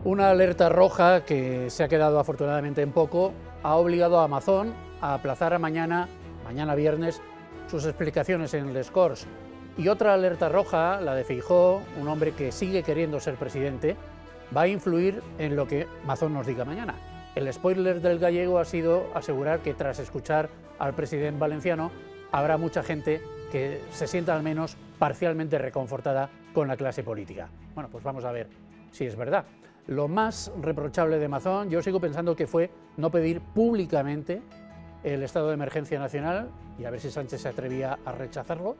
Una alerta roja que se ha quedado afortunadamente en poco ha obligado a Amazon a aplazar a mañana viernes, sus explicaciones en Les Corts. Y otra alerta roja, la de Feijóo, un hombre que sigue queriendo ser presidente, va a influir en lo que Mazón nos diga mañana. El spoiler del gallego ha sido asegurar que tras escuchar al presidente valenciano habrá mucha gente que se sienta al menos parcialmente reconfortada con la clase política. Bueno, pues vamos a ver si es verdad. Lo más reprochable de Mazón, yo sigo pensando que fue no pedir públicamente el estado de emergencia nacional, y a ver si Sánchez se atrevía a rechazarlo,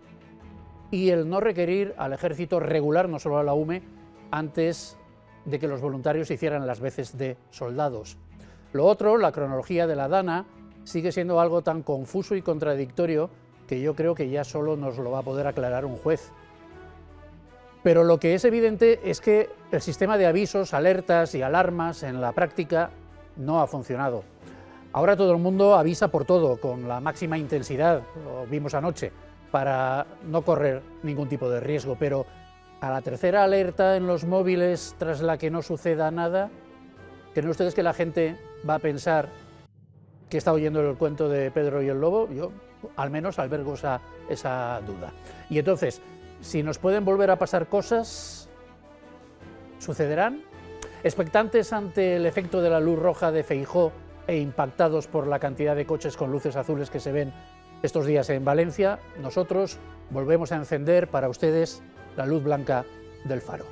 y el no requerir al ejército regular, no solo a la UME, antes de que los voluntarios hicieran las veces de soldados. Lo otro, la cronología de la Dana, sigue siendo algo tan confuso y contradictorio que yo creo que ya solo nos lo va a poder aclarar un juez. Pero lo que es evidente es que el sistema de avisos, alertas y alarmas en la práctica no ha funcionado. Ahora todo el mundo avisa por todo, con la máxima intensidad, lo vimos anoche, para no correr ningún tipo de riesgo, pero a la tercera alerta en los móviles tras la que no suceda nada, ¿creen ustedes que la gente va a pensar que está oyendo el cuento de Pedro y el Lobo? Yo al menos albergo esa duda. Y entonces, si nos pueden volver a pasar cosas, ¿sucederán? Expectantes ante el efecto de la luz roja de Feijóo e impactados por la cantidad de coches con luces azules que se ven estos días en Valencia, nosotros volvemos a encender para ustedes la luz blanca del faro.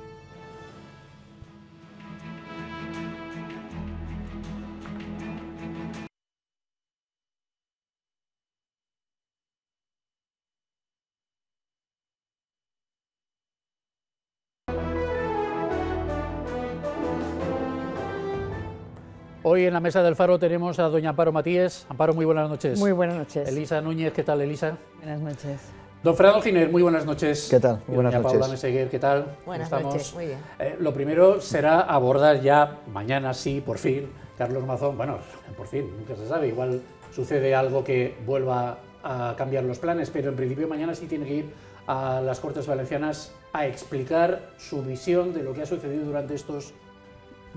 Hoy en la mesa del Faro tenemos a doña Amparo Matías. Amparo, muy buenas noches. Muy buenas noches. Elisa Núñez, ¿qué tal, Elisa? Buenas noches. Don Fernando Giner, muy buenas noches. ¿Qué tal? Buenas doña noches. Paula Meseguer, ¿qué tal? Buenas ¿Cómo estamos? noches, muy bien. Lo primero será abordar ya, mañana sí, por fin, Carlos Mazón. Bueno, por fin, nunca se sabe, igual sucede algo que vuelva a cambiar los planes, pero en principio mañana sí tiene que ir a las Cortes Valencianas a explicar su visión de lo que ha sucedido durante estos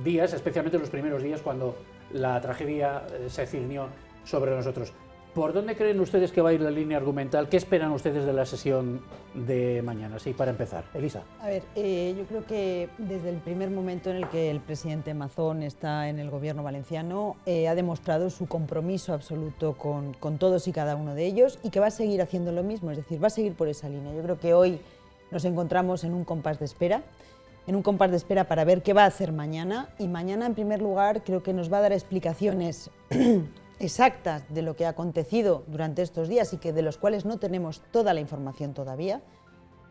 días, especialmente los primeros días cuando la tragedia se ciñó sobre nosotros. ¿Por dónde creen ustedes que va a ir la línea argumental? ¿Qué esperan ustedes de la sesión de mañana? Sí, para empezar. Elisa. A ver, yo creo que desde el primer momento en el que el presidente Mazón está en el gobierno valenciano, ha demostrado su compromiso absoluto con todos y cada uno de ellos, y que va a seguir haciendo lo mismo, es decir, va a seguir por esa línea. Yo creo que hoy nos encontramos en un compás de espera, para ver qué va a hacer mañana, y mañana, en primer lugar, creo que nos va a dar explicaciones exactas de lo que ha acontecido durante estos días y que de los cuales no tenemos toda la información todavía.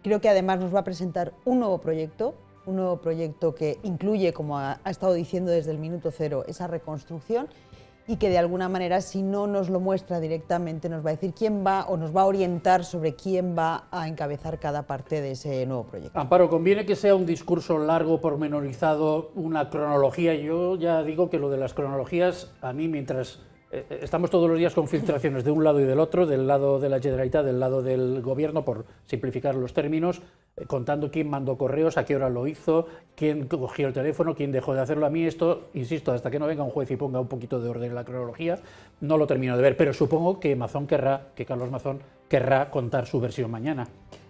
Creo que además nos va a presentar un nuevo proyecto que incluye, como ha estado diciendo desde el minuto cero, esa reconstrucción, y que de alguna manera, si no nos lo muestra directamente, nos va a decir quién va, o nos va a orientar sobre quién va a encabezar cada parte de ese nuevo proyecto. Amparo, ¿conviene que sea un discurso largo, pormenorizado, una cronología? Yo ya digo que lo de las cronologías, a mí, mientras estamos todos los días con filtraciones de un lado y del otro, del lado de la Generalitat, del lado del gobierno, por simplificar los términos, contando quién mandó correos, a qué hora lo hizo, quién cogió el teléfono, quién dejó de hacerlo. A mí esto, insisto, hasta que no venga un juez y ponga un poquito de orden en la cronología, no lo termino de ver, pero supongo que Carlos Mazón querrá contar su versión mañana.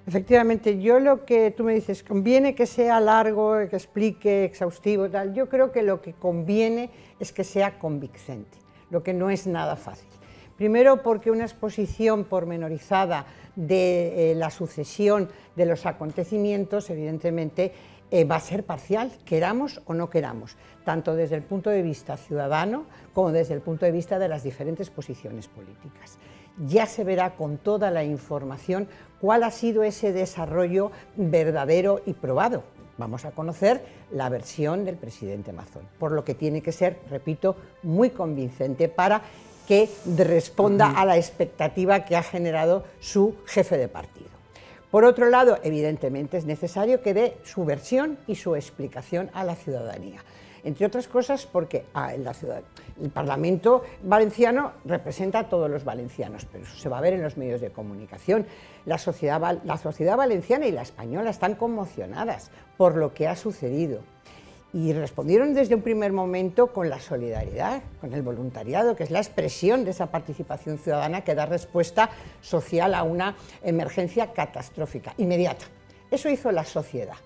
Efectivamente, yo lo que tú me dices, conviene que sea largo, que explique, exhaustivo, tal. Yo creo que lo que conviene es que sea convincente, lo que no es nada fácil. Primero, porque una exposición pormenorizada de la sucesión de los acontecimientos, evidentemente, va a ser parcial, queramos o no queramos, tanto desde el punto de vista ciudadano como desde el punto de vista de las diferentes posiciones políticas. Ya se verá con toda la información cuál ha sido ese desarrollo verdadero y probado. Vamos a conocer la versión del presidente Mazón, por lo que tiene que ser, repito, muy convincente para que responda a la expectativa que ha generado su jefe de partido. Por otro lado, evidentemente es necesario que dé su versión y su explicación a la ciudadanía. Entre otras cosas porque el Parlamento valenciano representa a todos los valencianos, pero eso se va a ver en los medios de comunicación. La sociedad valenciana y la española están conmocionadas por lo que ha sucedido. Y respondieron desde un primer momento con la solidaridad, con el voluntariado, que es la expresión de esa participación ciudadana que da respuesta social a una emergencia catastrófica, inmediata. Eso hizo la sociedad.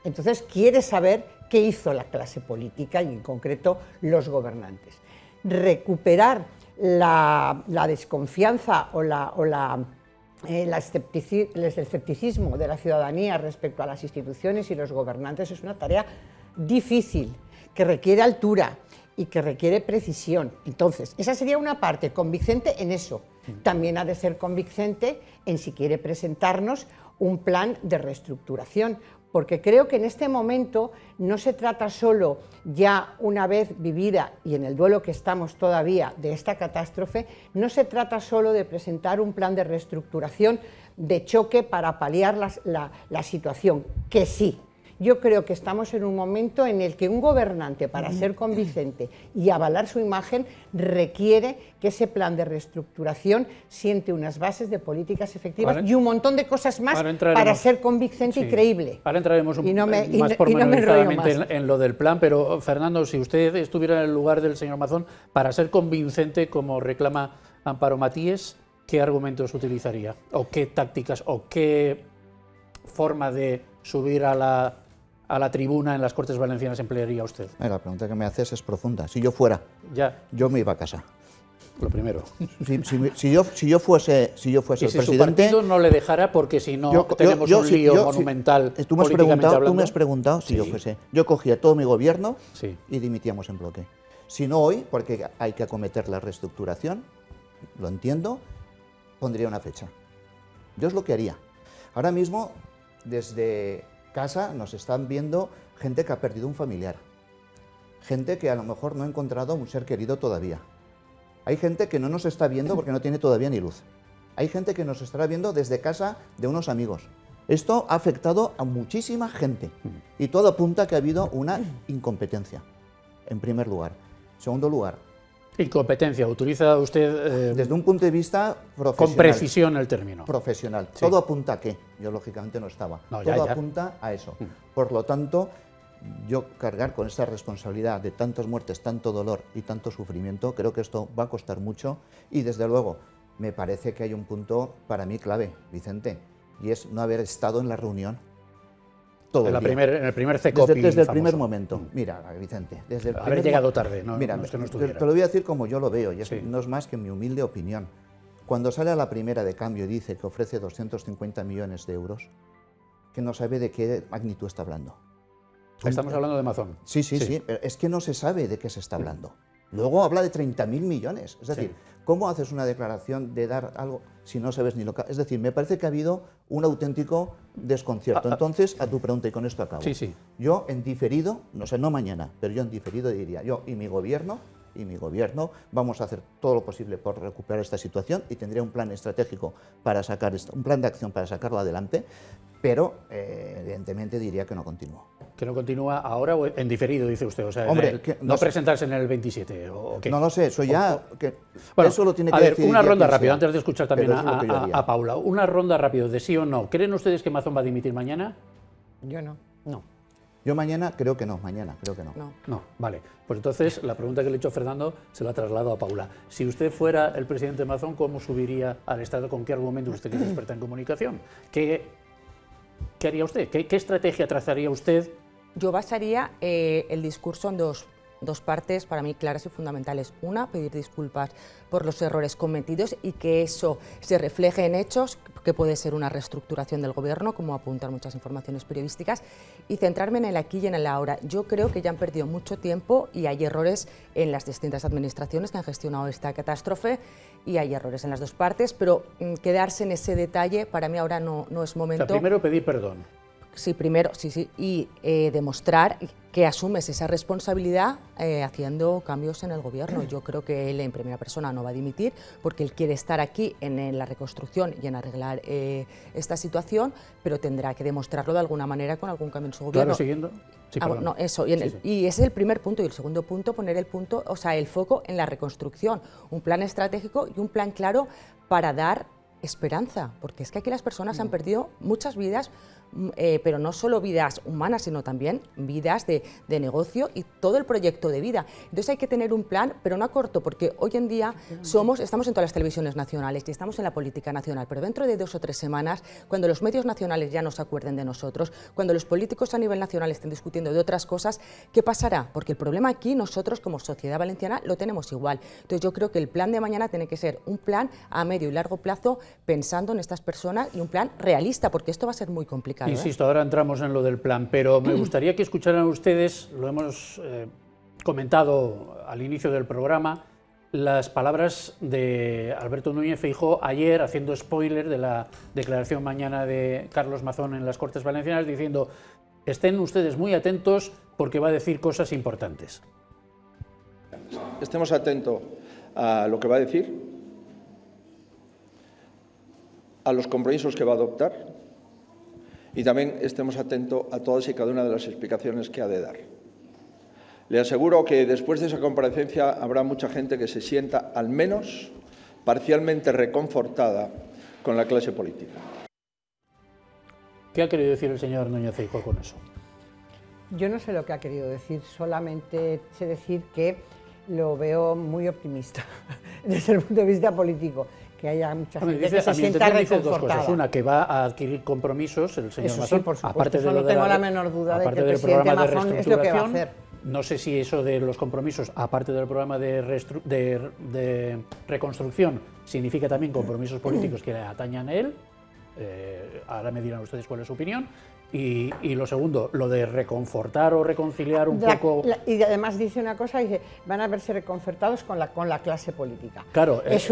Entonces quiere saber qué hizo la clase política y en concreto los gobernantes. Recuperar la desconfianza o el escepticismo de la ciudadanía respecto a las instituciones y los gobernantes es una tarea difícil, que requiere altura y que requiere precisión. Entonces, esa sería una parte, convincente en eso. También ha de ser convincente en si quiere presentarnos un plan de reestructuración, porque creo que en este momento no se trata solo, ya una vez vivida y en el duelo que estamos todavía de esta catástrofe, no se trata solo de presentar un plan de reestructuración de choque para paliar la situación, que sí. Yo creo que estamos en un momento en el que un gobernante, para ser convincente y avalar su imagen, requiere que ese plan de reestructuración siente unas bases de políticas efectivas y un montón de cosas más para ser convincente y creíble. Ahora entraremos más pormenorizadamente en lo del plan, pero Fernando, si usted estuviera en el lugar del señor Mazón, para ser convincente, como reclama Amparo Matíes, ¿qué argumentos utilizaría? ¿O qué tácticas? ¿O qué forma de subir a la tribuna en las Cortes Valencianas emplearía usted? La pregunta que me haces es profunda. Si yo fuera, yo me iba a casa. Lo primero. Si yo fuese el presidente... su partido no le dejara porque si no tenemos un lío monumental tú me has preguntado si yo fuese. Yo cogía todo mi gobierno y dimitíamos en bloque. Si no hoy, porque hay que acometer la reestructuración, lo entiendo, pondría una fecha. Yo es lo que haría. Ahora mismo, desde casa nos están viendo gente que ha perdido un familiar, gente que a lo mejor no ha encontrado un ser querido todavía. Hay gente que no nos está viendo porque no tiene todavía ni luz. Hay gente que nos estará viendo desde casa de unos amigos. Esto ha afectado a muchísima gente y todo apunta a que ha habido una incompetencia, en primer lugar. En segundo lugar, incompetencia, utiliza usted... desde un punto de vista profesional. Con precisión el término. Profesional. Sí. Todo apunta a qué. Yo lógicamente no estaba. Todo apunta a eso. Por lo tanto, yo cargar con esa responsabilidad de tantas muertes, tanto dolor y tanto sufrimiento, creo que esto va a costar mucho y desde luego me parece que hay un punto para mí clave, Vicente, y es no haber estado en la reunión. Todo en el primer CECOPI desde el primer momento. Mira, Vicente, desde el haber llegado tarde, no, mira, no es que no te lo voy a decir como yo lo veo, y no es más que mi humilde opinión. Cuando sale a la primera de cambio y dice que ofrece 250 millones de euros, que no sabe de qué magnitud está hablando. Estamos hablando de Mazón. Sí, pero es que no se sabe de qué se está hablando. Luego habla de 30.000 millones. Es decir, ¿cómo haces una declaración de dar algo si no sabes ni lo que...? Es decir, me parece que ha habido un auténtico desconcierto. Entonces, a tu pregunta, y con esto acabo. Yo en diferido, no sé, no mañana, pero yo en diferido diría, yo y mi gobierno vamos a hacer todo lo posible por recuperar esta situación y tendría un plan estratégico para sacar esto, un plan de acción para sacarlo adelante, pero evidentemente diría que no continúo. ¿Que no continúa ahora o en diferido, dice usted? O sea, hombre, no presentarse en el 27, ¿o qué? No lo sé, eso ya... Bueno, eso lo tiene que a ver, decir una ronda rápida, antes de escuchar también a Paula. Una ronda rápida de sí o no. ¿Creen ustedes que Mazón va a dimitir mañana? Yo no. No. Yo mañana creo que no, No, vale. Pues entonces la pregunta que le he hecho a Fernando se la traslado a Paula. Si usted fuera el presidente Mazón, ¿cómo subiría al Estado? ¿Con qué argumentos? Usted que es experta en comunicación. ¿Qué haría usted? ¿Qué estrategia trazaría usted? Yo basaría el discurso en dos partes para mí claras y fundamentales. Una, pedir disculpas por los errores cometidos y que eso se refleje en hechos, que puede ser una reestructuración del gobierno, como apuntan muchas informaciones periodísticas, y centrarme en el aquí y en el ahora. Yo creo que ya han perdido mucho tiempo y hay errores en las distintas administraciones que han gestionado esta catástrofe y hay errores en las dos partes, pero quedarse en ese detalle para mí ahora no es momento. O sea, primero pedir perdón. Sí, primero, y demostrar que asumes esa responsabilidad haciendo cambios en el gobierno. Yo creo que él en primera persona no va a dimitir porque él quiere estar aquí en la reconstrucción y en arreglar esta situación, pero tendrá que demostrarlo de alguna manera con algún cambio en su gobierno. Claro, siguiendo. Sí, no, eso, y ese es el primer punto. Y el segundo punto, poner el foco en la reconstrucción, un plan estratégico y un plan claro para dar esperanza, porque es que aquí las personas han perdido muchas vidas, pero no solo vidas humanas, sino también vidas de negocio y todo el proyecto de vida. Entonces hay que tener un plan, pero no a corto, porque hoy en día estamos en todas las televisiones nacionales y estamos en la política nacional, pero dentro de 2 o 3 semanas, cuando los medios nacionales ya no se acuerden de nosotros, cuando los políticos a nivel nacional estén discutiendo de otras cosas, ¿qué pasará? Porque el problema aquí nosotros como sociedad valenciana lo tenemos igual. Entonces yo creo que el plan de mañana tiene que ser un plan a medio y largo plazo pensando en estas personas y un plan realista, porque esto va a ser muy complicado. Insisto, ahora entramos en lo del plan, pero me gustaría que escucharan ustedes, lo hemos comentado al inicio del programa, las palabras de Alberto Núñez Feijóo ayer, haciendo spoiler de la declaración mañana de Carlos Mazón en las Cortes Valencianas, diciendo: estén ustedes muy atentos porque va a decir cosas importantes. Estemos atentos a lo que va a decir, a los compromisos que va a adoptar, y también estemos atentos a todas y cada una de las explicaciones que ha de dar. Le aseguro que después de esa comparecencia habrá mucha gente que se sienta, al menos, parcialmente reconfortada con la clase política. ¿Qué ha querido decir el señor Núñez Feijóo con eso? Yo no sé lo que ha querido decir, solamente sé decir que lo veo muy optimista desde el punto de vista político. Que haya mucha gente que se sienta reconfortada. 2 cosas. Una, que va a adquirir compromisos el señor Mazón, sí, por supuesto, aparte de no tengo la menor duda de que el presidente Mazón es lo que va a hacer. No sé si eso de los compromisos, aparte del programa de reconstrucción, significa también compromisos políticos que le atañan a él. Ahora me dirán ustedes cuál es su opinión. Y lo segundo, lo de reconfortar o reconciliar un poco... Y además dice una cosa, dice, van a verse reconfortados con la clase política. Claro. Es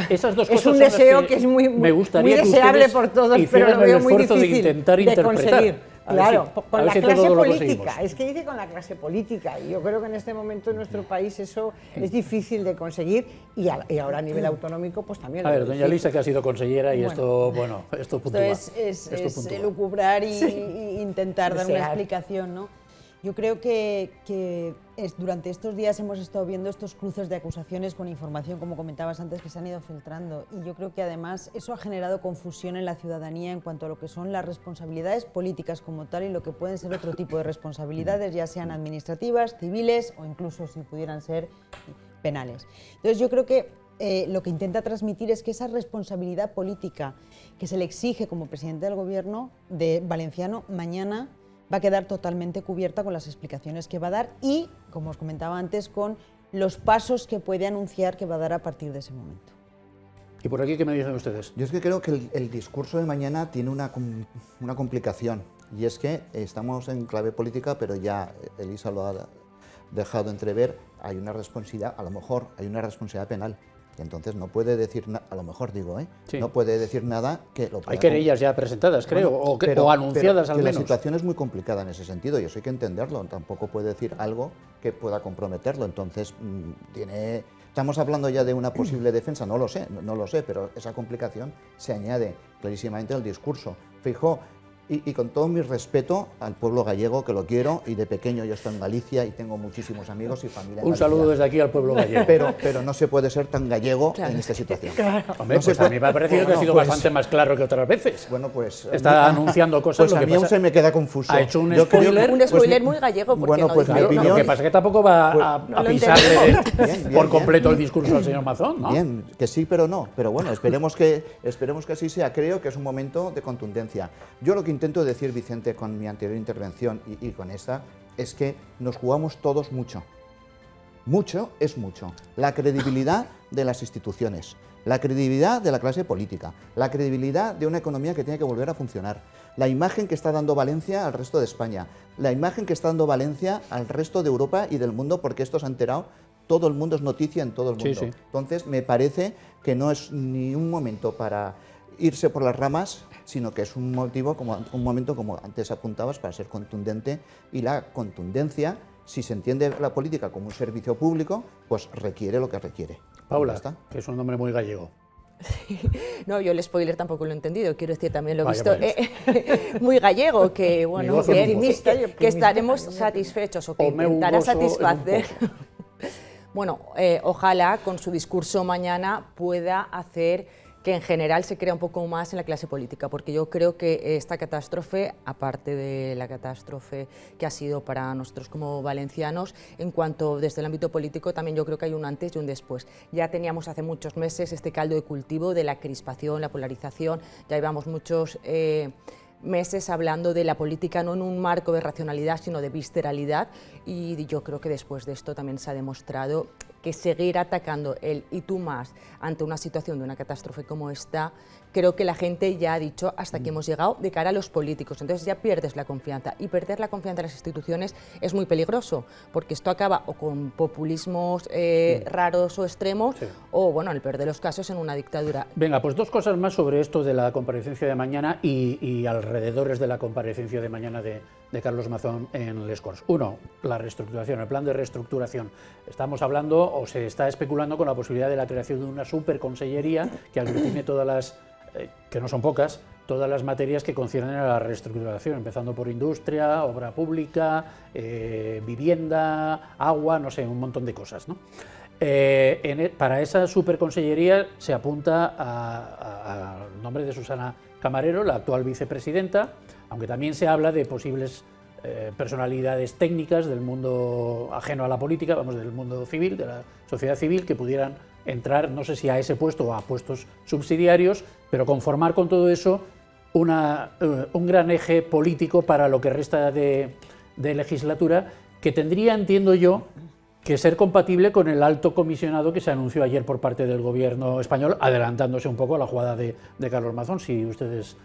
esas dos cosas un deseo que es muy deseable por todos, pero lo veo muy difícil de conseguir. Claro, con la clase política, es que dice con la clase política, y yo creo que en este momento en nuestro país eso es difícil de conseguir, y ahora a nivel autonómico pues también. A ver, doña Lisa, que ha sido consellera, y esto puntúa. Es elucubrar y intentar dar una explicación, ¿no? Yo creo que durante estos días hemos estado viendo estos cruces de acusaciones con información, como comentabas antes, que se han ido filtrando, y yo creo que además eso ha generado confusión en la ciudadanía en cuanto a lo que son las responsabilidades políticas como tal y lo que pueden ser otro tipo de responsabilidades, ya sean administrativas, civiles o incluso si pudieran ser penales. Entonces yo creo que lo que intenta transmitir es que esa responsabilidad política que se le exige como presidente del gobierno de valenciano mañana va a quedar totalmente cubierta con las explicaciones que va a dar y, como os comentaba antes, con los pasos que puede anunciar que va a dar a partir de ese momento. ¿Y por aquí qué me dicen ustedes? Yo es que creo que el discurso de mañana tiene una complicación, y es que estamos en clave política, pero ya Elisa lo ha dejado entrever, hay una responsabilidad, a lo mejor hay una responsabilidad penal. Y entonces no puede decir nada, a lo mejor digo, sí. No puede decir nada que lo pueda... Hay querellas ya presentadas, creo, bueno, o anunciadas al menos. La situación es muy complicada en ese sentido y eso hay que entenderlo. Tampoco puede decir algo que pueda comprometerlo. Entonces, estamos hablando ya de una posible defensa, no lo sé, pero esa complicación se añade clarísimamente al discurso. Feijóo, y con todo mi respeto al pueblo gallego, que lo quiero, y de pequeño yo estoy en Galicia y tengo muchísimos amigos y familia en Galicia. Un saludo desde aquí al pueblo gallego. Pero no se puede ser tan gallego en esta situación. Claro. Hombre, pues a mí me ha parecido que ha sido bastante más claro que otras veces. Bueno, pues... Está anunciando cosas... Pues a mí aún se me queda confuso. Ha hecho un spoiler... Un spoiler muy gallego, porque bueno, pues mi opinión... Lo que pasa es que tampoco va a pisarle por completo el discurso al señor Mazón, ¿no? Bien, que sí, pero no. Pero bueno, esperemos que así sea. Creo que es un momento de contundencia. Yo lo que intento decir, Vicente, con mi anterior intervención y con esta, es que nos jugamos todos mucho. Mucho es mucho. La credibilidad de las instituciones, la credibilidad de la clase política, la credibilidad de una economía que tiene que volver a funcionar, la imagen que está dando Valencia al resto de España, la imagen que está dando Valencia al resto de Europa y del mundo, porque esto se ha enterado, todo el mundo, es noticia en todo el mundo. Sí. Entonces, me parece que no es ni un momento para irse por las ramas, sino que es un momento, como antes apuntabas, para ser contundente, y la contundencia, si se entiende la política como un servicio público, pues requiere lo que requiere. Paula, que es un nombre muy gallego. No, yo el spoiler tampoco lo he entendido, quiero decir, también lo he visto muy gallego, que bueno, que estaremos satisfechos o que intentará satisfacer. Bueno, ojalá con su discurso mañana pueda hacer que en general se crea un poco más en la clase política, porque yo creo que esta catástrofe, aparte de la catástrofe que ha sido para nosotros como valencianos, en cuanto desde el ámbito político, también yo creo que hay un antes y un después. Ya teníamos hace muchos meses este caldo de cultivo de la crispación, la polarización, ya llevamos muchos meses hablando de la política no en un marco de racionalidad, sino de visceralidad, y yo creo que después de esto también se ha demostrado que seguir atacando el y tú más ante una situación de una catástrofe como esta, creo que la gente ya ha dicho hasta aquí hemos llegado de cara a los políticos, entonces ya pierdes la confianza, y perder la confianza en las instituciones es muy peligroso, porque esto acaba o con populismos raros o extremos, o bueno, en el peor de los casos, en una dictadura. Venga, pues dos cosas más sobre esto de la comparecencia de mañana y alrededores de la comparecencia de mañana de Carlos Mazón en Les Corts. Uno, la reestructuración, el plan de reestructuración. Estamos hablando, o se está especulando con la posibilidad de la creación de una superconsellería que aglutine todas las, que no son pocas, todas las materias que conciernen a la reestructuración, empezando por industria, obra pública, vivienda, agua, no sé, un montón de cosas, ¿no? Para esa superconsellería se apunta al nombre de Susana Camarero, la actual vicepresidenta, aunque también se habla de posibles personalidades técnicas del mundo ajeno a la política, vamos, del mundo civil, de la sociedad civil, que pudieran entrar, no sé si a ese puesto o a puestos subsidiarios, pero conformar con todo eso un gran eje político para lo que resta de legislatura, que tendría, entiendo yo, que ser compatible con el alto comisionado que se anunció ayer por parte del gobierno español, adelantándose un poco a la jugada de Carlos Mazón, si ustedes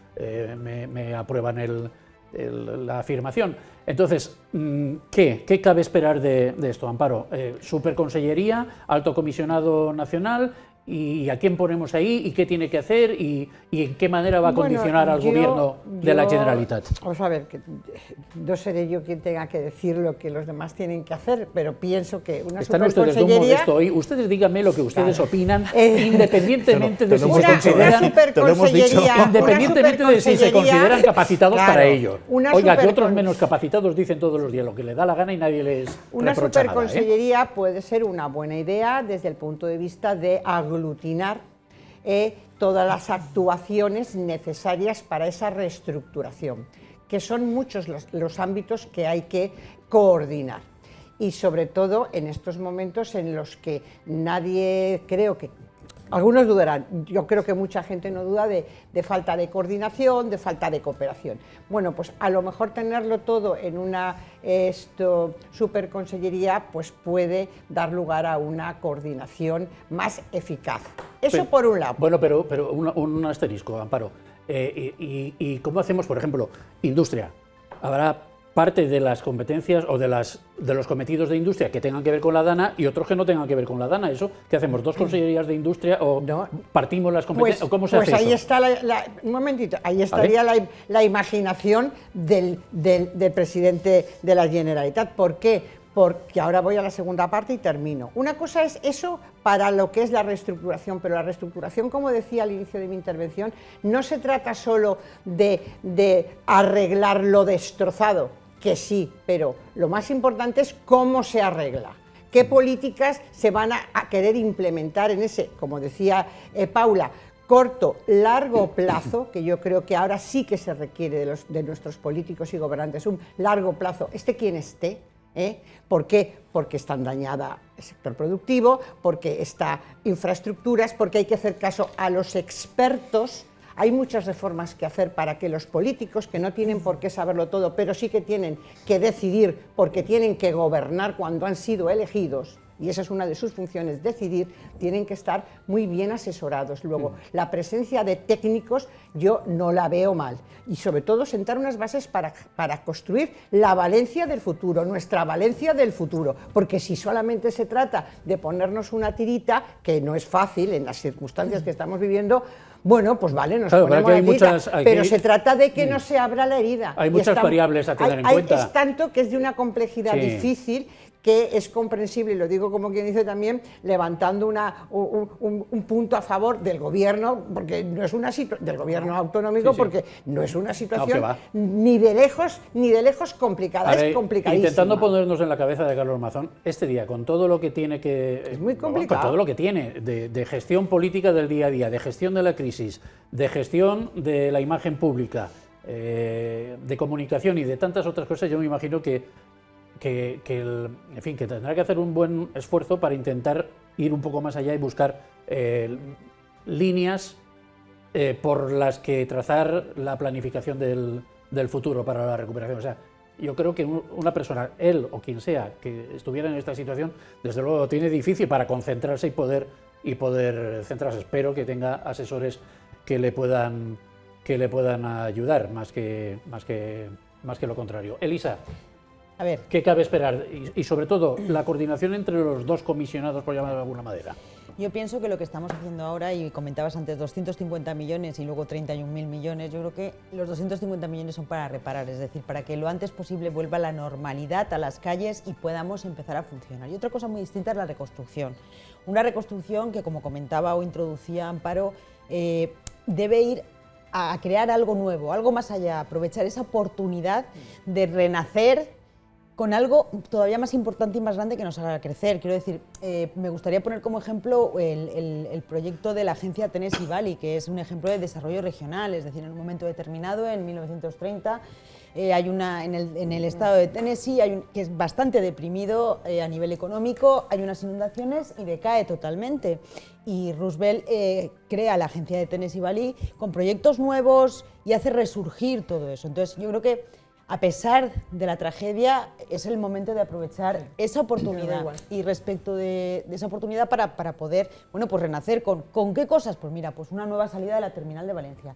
me aprueban la afirmación. Entonces, ¿qué cabe esperar de esto, Amparo? ¿Superconsellería, alto comisionado nacional? ¿Y a quién ponemos ahí? ¿Y qué tiene que hacer? ¿Y en qué manera va a condicionar al gobierno de la Generalitat? Vamos a ver, que no seré yo quien tenga que decir lo que los demás tienen que hacer, pero pienso que una Están ustedes de un modesto hoy. Ustedes díganme lo que ustedes opinan, independientemente de si se consideran, independientemente de si se consideran capacitados para ello. Oiga, que otros menos capacitados dicen todos los días lo que les da la gana y nadie les reprocha nada. Una superconsellería puede ser una buena idea desde el punto de vista de aglutinar todas las actuaciones necesarias para esa reestructuración, que son muchos los ámbitos que hay que coordinar. Y sobre todo en estos momentos en los que nadie, creo que algunos dudarán, yo creo que mucha gente no duda de falta de coordinación, de falta de cooperación. Bueno, pues a lo mejor tenerlo todo en una superconsellería pues puede dar lugar a una coordinación más eficaz. Eso por un lado. Bueno, pero un asterisco, Amparo. ¿Y cómo hacemos, por ejemplo, industria? ¿Habrá parte de las competencias o de los cometidos de industria que tengan que ver con la DANA y otros que no tengan que ver con la DANA? ¿Eso qué hacemos? ¿Dos consellerías de industria o no, partimos las competencias? Pues, ¿Cómo se hace ahí eso? Está un momentito, ahí estaría la imaginación del presidente de la Generalitat. ¿Por qué? Porque ahora voy a la segunda parte y termino. Una cosa es eso para lo que es la reestructuración, pero la reestructuración, como decía al inicio de mi intervención, no se trata solo de arreglar lo destrozado, que sí, pero lo más importante es cómo se arregla. ¿Qué políticas se van a querer implementar en ese, como decía Paula, corto, largo plazo, que yo creo que ahora sí que se requiere de nuestros políticos y gobernantes, un largo plazo, esté quien esté? ¿Por qué? Porque están dañada el sector productivo, porque está infraestructuras, porque hay que hacer caso a los expertos. Hay muchas reformas que hacer para que los políticos, que no tienen por qué saberlo todo, pero sí que tienen que decidir, porque tienen que gobernar cuando han sido elegidos, y esa es una de sus funciones, decidir, tienen que estar muy bien asesorados. Luego, la presencia de técnicos yo no la veo mal, y sobre todo sentar unas bases para construir la Valencia del futuro, nuestra Valencia del futuro, porque si solamente se trata de ponernos una tirita, que no es fácil en las circunstancias que estamos viviendo, bueno, pues vale, nos ponemos la tirita, pero se trata de que no se abra la herida. Hay muchas variables a tener en cuenta. Es tanto que es de una complejidad difícil, que es comprensible, y lo digo como quien dice también, levantando un punto a favor del gobierno, porque no es una del gobierno autonómico, porque no es una situación ni de lejos complicada, es complicadísima. Intentando ponernos en la cabeza de Carlos Mazón, este día, con todo lo que tiene es muy complicado. Con todo lo que tiene de gestión política del día a día, de gestión de la crisis, de gestión de la imagen pública, de comunicación y de tantas otras cosas, yo me imagino que tendrá que hacer un buen esfuerzo para intentar ir un poco más allá y buscar líneas por las que trazar la planificación del futuro para la recuperación. O sea, yo creo que una persona, él o quien sea, que estuviera en esta situación, desde luego lo tiene difícil para concentrarse y poder centrarse. Espero que tenga asesores que le puedan ayudar, más que lo contrario. Elisa, a ver, ¿qué cabe esperar? Y sobre todo, la coordinación entre los dos comisionados, por llamarlo de alguna manera. Yo pienso que lo que estamos haciendo ahora, y comentabas antes 250 millones y luego 31.000 millones, yo creo que los 250 millones son para reparar, es decir, para que lo antes posible vuelva la normalidad a las calles y podamos empezar a funcionar. Y otra cosa muy distinta es la reconstrucción. Una reconstrucción que, como comentaba o introducía Amparo, debe ir a crear algo nuevo, algo más allá, aprovechar esa oportunidad de renacer con algo todavía más importante y más grande que nos haga crecer. Quiero decir, me gustaría poner como ejemplo el proyecto de la agencia Tennessee Valley, que es un ejemplo de desarrollo regional, es decir, en un momento determinado, en 1930, hay una en el estado de Tennessee, que es bastante deprimido a nivel económico, hay unas inundaciones y decae totalmente. Y Roosevelt crea la agencia de Tennessee Valley con proyectos nuevos y hace resurgir todo eso. Entonces, yo creo que a pesar de la tragedia, es el momento de aprovechar esa oportunidad. Y respecto de esa oportunidad para poder, bueno, pues renacer ¿con qué cosas? Pues mira, pues una nueva salida de la terminal de Valencia,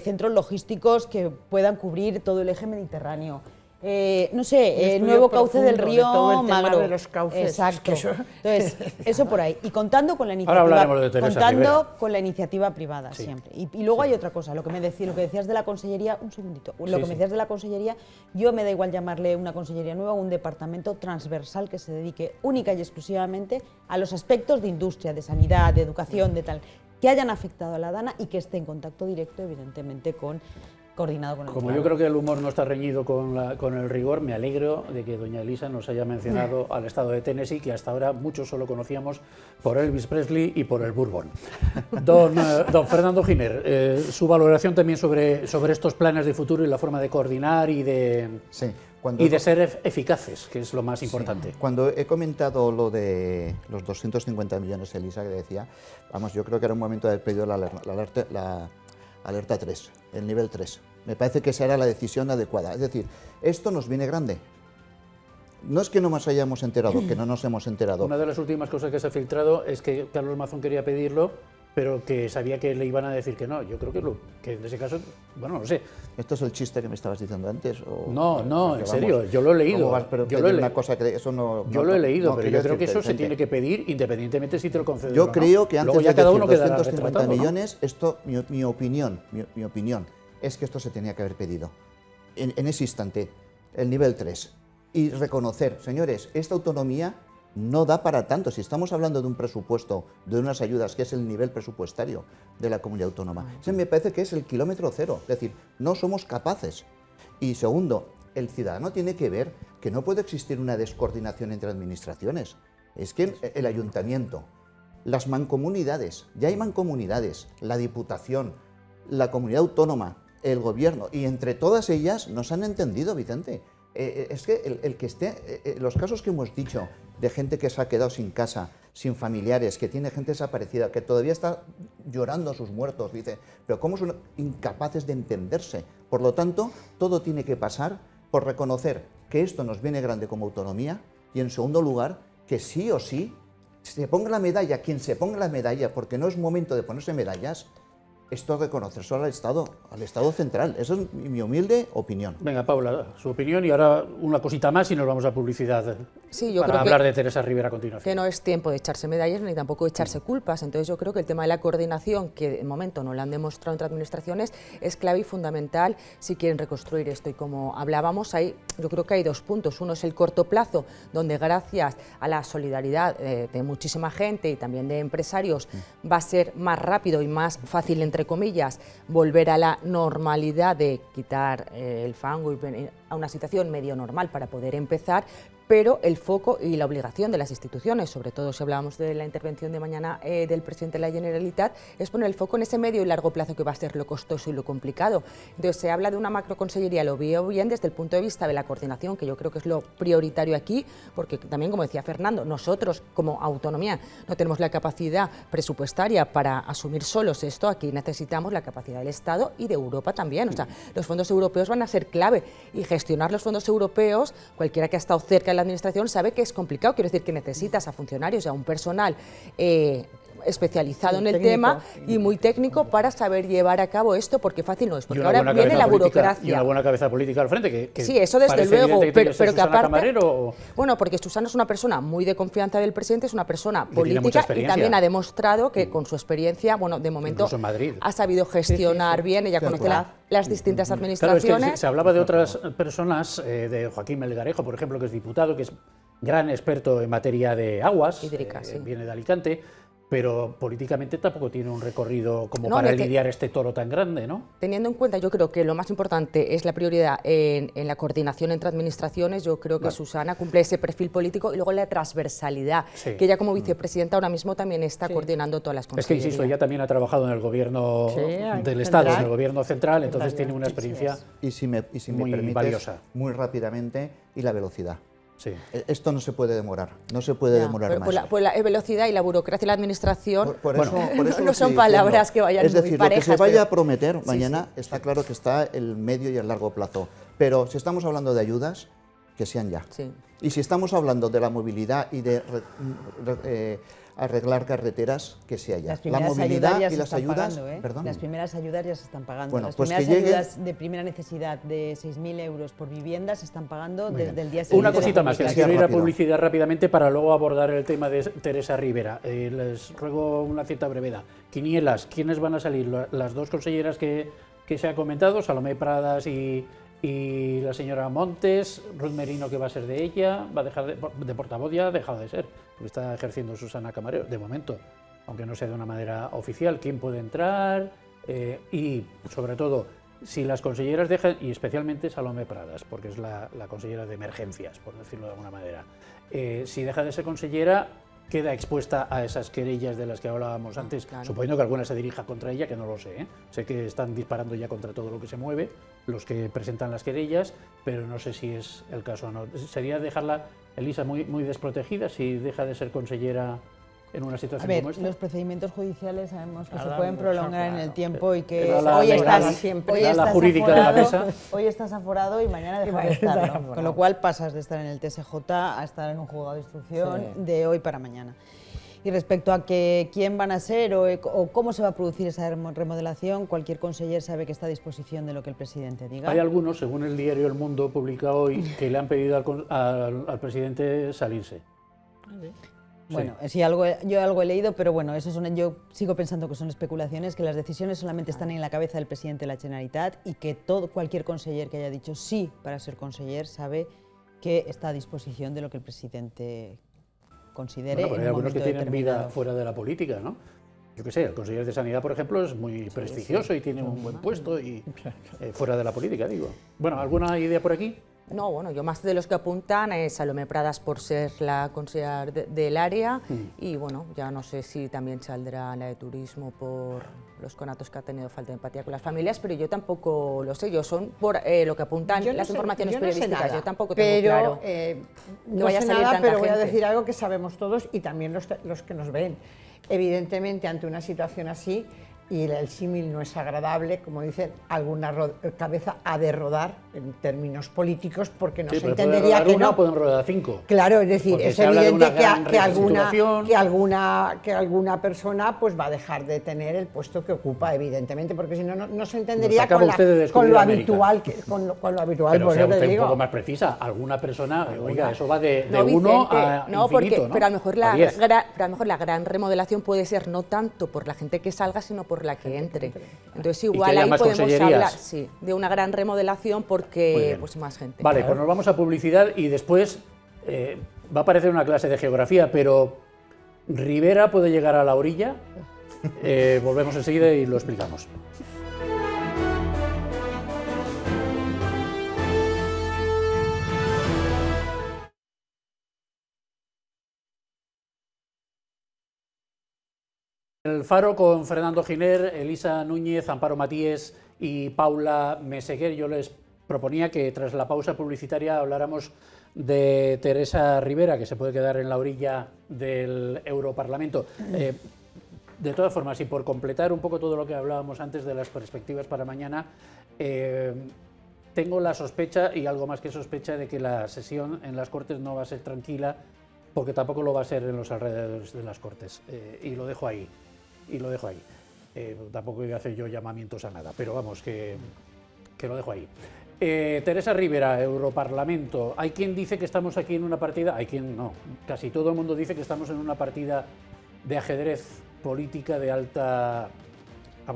centros logísticos que puedan cubrir todo el eje mediterráneo. No sé, el nuevo cauce del río Magro. De los cauces. Exacto. Entonces, eso por ahí. Y contando con la iniciativa, privada, sí, siempre. Y luego hay otra cosa, lo que decías de la consellería, un segundito, lo que me decías de la consellería, yo me da igual llamarle una consellería nueva, un departamento transversal que se dedique única y exclusivamente a los aspectos de industria, de sanidad, de educación, de tal, que hayan afectado a la Dana y que esté en contacto directo, evidentemente, coordinado con el Como yo creo que el humor no está reñido con el rigor, me alegro de que doña Elisa nos haya mencionado al estado de Tennessee, que hasta ahora muchos solo conocíamos por Elvis Presley y por el Bourbon. Don Fernando Giner, su valoración también sobre estos planes de futuro y la forma de coordinar y de ser eficaces, que es lo más importante. Sí. Cuando he comentado lo de los 250 millones, Elisa, que decía, vamos, yo creo que era un momento de haber pedido la alerta 3, el nivel 3. Me parece que esa era la decisión adecuada. Es decir, esto nos viene grande. No es que no nos hayamos enterado, que no nos hemos enterado. Una de las últimas cosas que se ha filtrado es que Carlos Mazón quería pedirlo, pero que sabía que le iban a decir que no. Yo creo que en ese caso, bueno, no sé. ¿Esto es el chiste que me estabas diciendo antes? No, en serio, yo lo he leído. Yo lo he leído, pero yo creo que eso se tiene que pedir independientemente si te lo conceden. Yo creo que antes de decir 250 millones, esto, mi opinión es que esto se tenía que haber pedido en ese instante, el nivel 3. Y reconocer, señores, esta autonomía no da para tanto. Si estamos hablando de un presupuesto, de unas ayudas, que es el nivel presupuestario de la comunidad autónoma, ese me parece que es el kilómetro cero. Es decir, no somos capaces. Y segundo, el ciudadano tiene que ver que no puede existir una descoordinación entre administraciones. Es que el ayuntamiento, las mancomunidades, ya hay mancomunidades, la Diputación, la comunidad autónoma, el gobierno, y entre todas ellas nos han entendido, Vicente. Es que el que esté, los casos que hemos dicho de gente que se ha quedado sin casa, sin familiares, que tiene gente desaparecida, que todavía está llorando a sus muertos, dice, pero ¿cómo son incapaces de entenderse? Por lo tanto, todo tiene que pasar por reconocer que esto nos viene grande como autonomía y, en segundo lugar, que sí o sí se ponga la medalla, quien se ponga la medalla, porque no es momento de ponerse medallas, esto es reconocer solo al Estado central. Eso es mi humilde opinión. Venga, Paula, su opinión, y ahora una cosita más y nos vamos a publicidad sí, yo para creo hablar de Teresa Rivera a continuación. Que no es tiempo de echarse medallas ni tampoco de echarse culpas. Entonces yo creo que el tema de la coordinación, que de momento no la han demostrado entre administraciones, es clave y fundamental si quieren reconstruir esto. Y como hablábamos, yo creo que hay dos puntos. Uno es el corto plazo, donde gracias a la solidaridad de muchísima gente y también de empresarios va a ser más rápido y más fácil, entre comillas, volver a la normalidad de quitar el fango y venir a una situación medio normal para poder empezar, pero el foco y la obligación de las instituciones, sobre todo si hablábamos de la intervención de mañana del presidente de la Generalitat, es poner el foco en ese medio y largo plazo que va a ser lo costoso y lo complicado. Entonces se habla de una macroconsellería, lo veo bien desde el punto de vista de la coordinación, que yo creo que es lo prioritario aquí, porque también, como decía Fernando, nosotros como autonomía no tenemos la capacidad presupuestaria para asumir solos esto. Aquí necesitamos la capacidad del Estado y de Europa también. O sea, los fondos europeos van a ser clave, y gestionar los fondos europeos, cualquiera que ha estado cerca de la administración sabe que es complicado. Quiero decir que necesitas a funcionarios, a un personal especializado en el tema y muy técnico para saber llevar a cabo esto, porque fácil no es, porque ahora viene la burocracia. Y una buena cabeza política al frente, que sí, eso desde luego, pero que aparte, Camarero, bueno, porque Susana es una persona muy de confianza del presidente, es una persona política y también ha demostrado que con su experiencia, bueno, de momento ha sabido gestionar bien, ella conoce las distintas administraciones. Claro, es que se hablaba de otras personas, de Joaquín Melgarejo, por ejemplo, que es diputado, que es gran experto en materia de aguas, hídrica, viene de Alicante, pero políticamente tampoco tiene un recorrido como para lidiar este toro tan grande, ¿no? Teniendo en cuenta, yo creo que lo más importante es la prioridad en la coordinación entre administraciones. Yo creo que Susana cumple ese perfil político, y luego la transversalidad, que ella como vicepresidenta ahora mismo también está coordinando todas las consellerías. Es que, insisto, ella también ha trabajado en el gobierno del Estado, en el gobierno central, entonces tiene una experiencia y si me permites, valiosa. Muy rápidamente, y la velocidad. Sí. Esto no se puede demorar, no se puede demorar más. Pues la velocidad y la burocracia y la administración por eso no son palabras que vayan muy parejas. Es decir, lo que se vaya a prometer mañana está claro que está el medio y el largo plazo, pero si estamos hablando de ayudas, que sean ya. Sí. Y si estamos hablando de la movilidad y de arreglar carreteras, que sea ya. La movilidad y las ayudas, ¿perdón? Las primeras ayudas ya se están pagando. Bueno, las pues primeras ayudas de primera necesidad de 6.000 euros por vivienda se están pagando desde el día siguiente. Una cosita más, que quiero ir a publicidad rápidamente para luego abordar el tema de Teresa Rivera. Les ruego una cierta brevedad. Quinielas, ¿quiénes van a salir? Las dos conselleras que se ha comentado, Salomé Pradas y la señora Montes. Ruth Merino, que va a ser de ella, va a dejar de portavoz, ya ha dejado de ser, porque está ejerciendo Susana Camarero, de momento, aunque no sea de una manera oficial. ¿Quién puede entrar? Y, sobre todo, si las conselleras dejan, y especialmente Salomé Pradas, porque es la consellera de emergencias, por decirlo de alguna manera, si deja de ser consellera, queda expuesta a esas querellas de las que hablábamos antes, suponiendo que alguna se dirija contra ella, que no lo sé, sé que están disparando ya contra todo lo que se mueve, los que presentan las querellas, pero no sé si es el caso o no. Sería dejarla, Elisa, muy desprotegida si deja de ser consellera en una situación como esta. Los procedimientos judiciales sabemos que se pueden prolongar en el tiempo y que hoy estás aforado y mañana dejas de estarlo. Con lo cual pasas de estar en el TSJ a estar en un juzgado de instrucción de hoy para mañana. Y respecto a quién van a ser o cómo se va a producir esa remodelación, cualquier conseller sabe que está a disposición de lo que el presidente diga. Hay algunos, según el diario El Mundo, publicado hoy, que le han pedido al presidente salirse. Bueno, sí, yo algo he leído, pero bueno, yo sigo pensando que son especulaciones, que las decisiones solamente están en la cabeza del presidente de la Generalitat y que cualquier conseller que haya dicho sí para ser conseller sabe que está a disposición de lo que el presidente considere. Bueno, hay algunos que tienen vida fuera de la política, ¿no? Yo qué sé, el consejero de Sanidad, por ejemplo, es muy prestigioso y tiene un buen puesto y fuera de la política, digo. Bueno, ¿alguna idea por aquí? No, bueno, yo más de los que apuntan es Salomé Pradas por ser la consejera del área y bueno, ya no sé si también saldrá la de turismo por los conatos que ha tenido falta de empatía con las familias, pero yo tampoco lo sé, yo son por lo que apuntan las informaciones periodísticas, yo tampoco tengo claro. No sé nada, pero voy a decir algo que sabemos todos y también los que nos ven. Evidentemente, ante una situación así, y el símil no es agradable, como dicen, alguna cabeza ha de rodar en términos políticos, porque no se entendería que no. Pueden rodar 5. Claro, es decir, es evidente que alguna persona pues va a dejar de tener el puesto que ocupa, evidentemente, porque si no, no se entendería con lo habitual. Pero sea usted un poco más precisa, alguna persona, oiga, eso va de 1 a infinito, ¿no? Pero a lo mejor la gran remodelación puede ser no tanto por la gente que salga, sino por la que entre. Entonces igual ahí podemos hablar de una gran remodelación porque pues más gente. Vale, pues nos vamos a publicidad y después va a parecer una clase de geografía, pero ¿Rivera puede llegar a la orilla? Volvemos enseguida y lo explicamos. El Faro con Fernando Giner, Elisa Núñez, Amparo Matíes y Paula Meseguer. Yo les proponía que tras la pausa publicitaria habláramos de Teresa Rivera, que se puede quedar en la orilla del Europarlamento. De todas formas, y por completar un poco todo lo que hablábamos antes de las perspectivas para mañana, tengo la sospecha, y algo más que sospecha, de que la sesión en las Cortes no va a ser tranquila, porque tampoco lo va a ser en los alrededores de las Cortes. Y lo dejo ahí. Tampoco voy a hacer yo llamamientos a nada, pero vamos, que lo dejo ahí. Teresa Rivera, Europarlamento. Hay quien dice que estamos aquí en una partida, hay quien no, casi todo el mundo dice que estamos en una partida de ajedrez política de alta,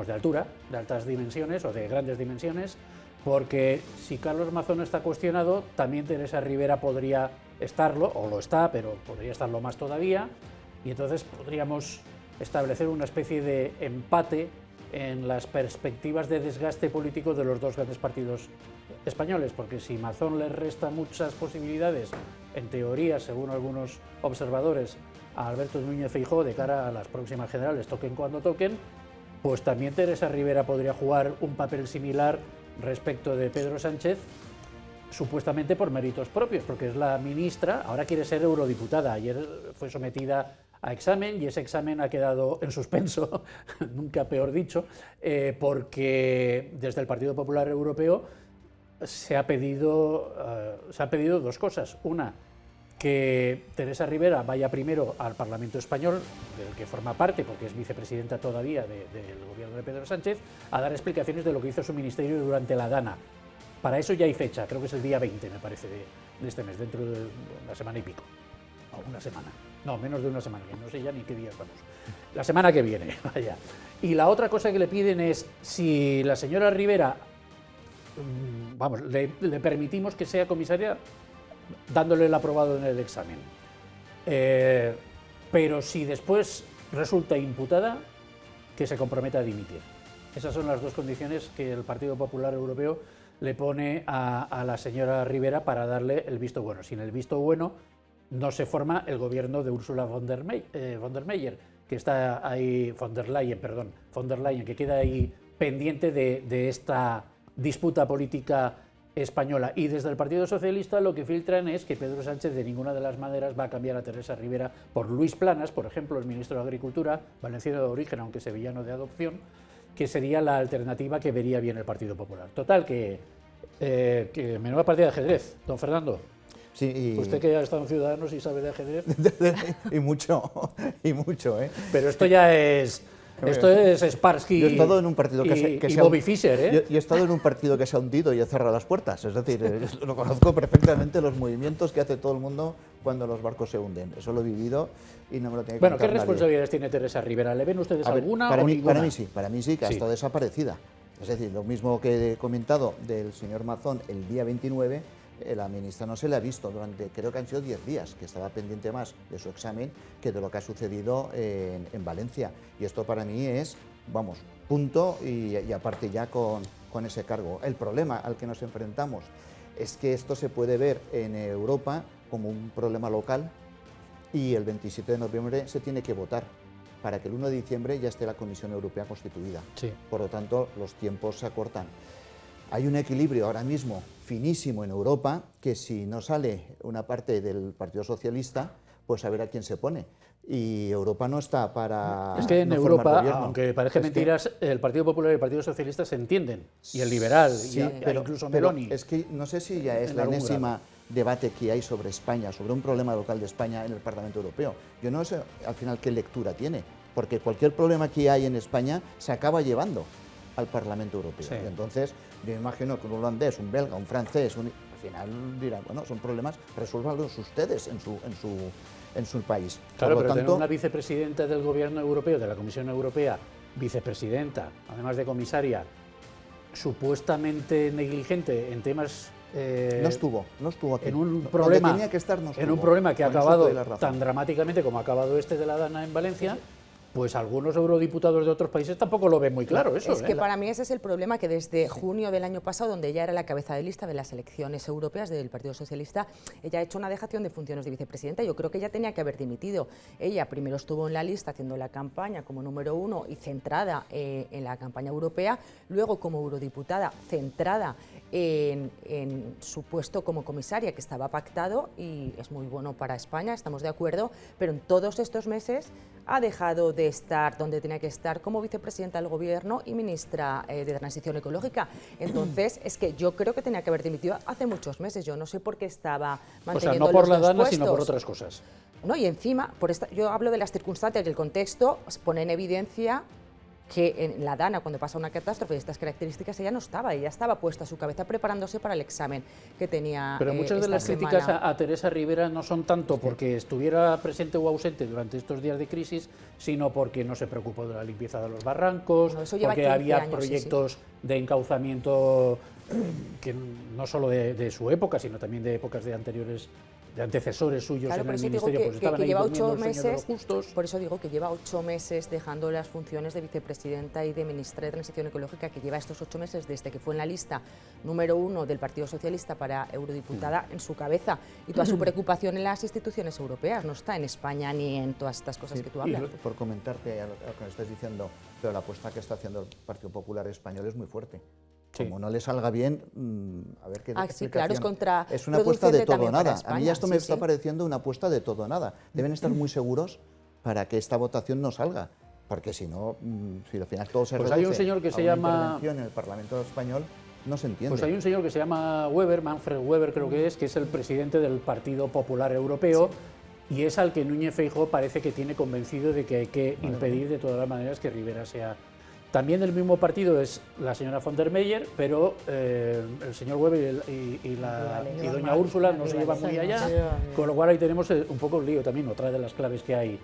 de altura, de altas dimensiones o de grandes dimensiones, porque si Carlos Mazón está cuestionado, también Teresa Rivera podría estarlo, o lo está, pero podría estarlo más todavía, y entonces podríamos establecer una especie de empate en las perspectivas de desgaste político de los dos grandes partidos españoles, porque si Mazón le resta muchas posibilidades, en teoría, según algunos observadores, a Alberto Núñez Feijóo de cara a las próximas generales, toquen cuando toquen, pues también Teresa Rivera podría jugar un papel similar respecto de Pedro Sánchez, supuestamente por méritos propios, porque es la ministra, ahora quiere ser eurodiputada, ayer fue sometida a examen y ese examen ha quedado en suspenso, nunca peor dicho, porque desde el Partido Popular Europeo se ha pedido dos cosas. Una, que Teresa Rivera vaya primero al Parlamento Español, del que forma parte, porque es vicepresidenta todavía del gobierno de Pedro Sánchez, a dar explicaciones de lo que hizo su ministerio durante la Dana. Para eso ya hay fecha, creo que es el día 20, me parece, de este mes, dentro de una semana y pico. No, una semana. No, menos de una semana, no sé ya ni qué días vamos. La semana que viene, vaya. Y la otra cosa que le piden es, si la señora Rivera, le permitimos que sea comisaria, dándole el aprobado en el examen. Pero si después resulta imputada, que se comprometa a dimitir. Esas son las dos condiciones que el Partido Popular Europeo le pone a la señora Rivera para darle el visto bueno. Sin el visto bueno no se forma el gobierno de Ursula von der Leyen, que está ahí, von der Leyen, que queda ahí pendiente de esta disputa política española. Y desde el Partido Socialista lo que filtran es que Pedro Sánchez de ninguna de las maneras va a cambiar a Teresa Rivera por Luis Planas, por ejemplo, el ministro de Agricultura, valenciano de origen, aunque sevillano de adopción, que sería la alternativa que vería bien el Partido Popular. Total, que menuda partida de ajedrez, don Fernando. Sí, usted que ya ha estado en Ciudadanos y sabe de ajedrez. y mucho, ¿eh? Pero esto ya es... Esto es Sparsky. Yo he estado en un partido y Bobby Fischer, ¿eh? Yo he estado en un partido que se ha hundido y ha cerrado las puertas. Es decir, lo conozco perfectamente, los movimientos que hace todo el mundo cuando los barcos se hunden. Eso lo he vivido y no me lo tiene que contar Bueno, ¿qué responsabilidades nadie. tiene Teresa Rivera? ¿Le ven ustedes alguna para o mí, ninguna? Para mí sí, que ha estado desaparecida. Es decir, lo mismo que he comentado del señor Mazón el día 29, la ministra no se le ha visto durante, creo que han sido 10 días, que estaba pendiente más de su examen que de lo que ha sucedido en Valencia. Y esto para mí es, vamos, punto y aparte ya con ese cargo. El problema al que nos enfrentamos es que esto se puede ver en Europa como un problema local y el 27 de noviembre se tiene que votar para que el 1 de diciembre ya esté la Comisión Europea constituida. Sí. Por lo tanto, los tiempos se acortan. Hay un equilibrio ahora mismo finísimo en Europa que si no sale una parte del Partido Socialista, pues a ver a quién se pone. Y Europa no está para... Es que en Europa, aunque parezca mentiras, el Partido Popular y el Partido Socialista se entienden, y el liberal, sí, pero incluso Meloni. Pero es que no sé si ya es la enésima debate que hay sobre España, sobre un problema local de España en el Parlamento Europeo. Yo no sé al final qué lectura tiene, porque cualquier problema que hay en España se acaba llevando al Parlamento Europeo. Sí. Y entonces, yo imagino que un holandés, un belga, un francés, al final dirán, bueno, son problemas, resuélvanlos ustedes en su país. Claro, pero tener una vicepresidenta del Gobierno Europeo, de la Comisión Europea, vicepresidenta, además de comisaria, supuestamente negligente en temas... no estuvo aquí. En un problema, tenía que estar, no estuvo. En un problema que ha acabado tan dramáticamente como ha acabado este de la Dana en Valencia, sí. Pues algunos eurodiputados de otros países tampoco lo ven muy claro eso. Es que para mí ese es el problema, que desde junio del año pasado, donde ella era la cabeza de lista de las elecciones europeas del Partido Socialista, ella ha hecho una dejación de funciones de vicepresidenta. Yo creo que ella tenía que haber dimitido. Ella primero estuvo en la lista haciendo la campaña como número 1 y centrada en la campaña europea, luego como eurodiputada centrada en su puesto como comisaria, que estaba pactado y es muy bueno para España, estamos de acuerdo, pero en todos estos meses ha dejado de estar donde tenía que estar como vicepresidenta del Gobierno y ministra de Transición Ecológica. Entonces, es que yo creo que tenía que haber dimitido hace muchos meses. Yo no sé por qué estaba manteniendo no por los la dos Dana, puestos. sino por otras cosas. No, y encima, yo hablo de las circunstancias y el contexto, pone en evidencia que en la Dana, cuando pasa una catástrofe de estas características, ella estaba puesta a su cabeza preparándose para el examen que tenía. Pero muchas de las críticas a Teresa Rivera no son tanto porque estuviera presente o ausente durante estos días de crisis, sino porque no se preocupó de la limpieza de los barrancos, porque había proyectos de encauzamiento que no solo de su época, sino también de épocas de anteriores, de antecesores suyos en el ministerio, pues estaban ahí lleva durmiendo 8 el sueño de los meses, justos. por eso digo que lleva 8 meses dejando las funciones de vicepresidenta y de ministra de Transición Ecológica, que lleva estos 8 meses desde que fue en la lista número 1 del Partido Socialista para eurodiputada en su cabeza, y toda su preocupación en las instituciones europeas, no está en España ni en todas estas cosas que tú hablas. Por comentarte a lo que me estás diciendo, pero la apuesta que está haciendo el Partido Popular Español es muy fuerte. Como no le salga bien, a ver qué sí, claro, es una apuesta de todo o nada. A mí esto me está pareciendo una apuesta de todo o nada. Deben estar muy seguros para que esta votación no salga, porque si no, si al final todo se reduce hay un señor que se llama en el Parlamento español, no se entiende. Pues hay un señor que se llama Weber, Manfred Weber creo que es el presidente del Partido Popular Europeo, y es al que Núñez Feijóo parece que tiene convencido de que hay que impedir de todas las maneras que Rivera sea. También del mismo partido es la señora von der Meyer, pero el señor Weber y doña Úrsula no se llevan muy allá, con lo cual ahí tenemos un poco el lío también, otra de las claves que hay.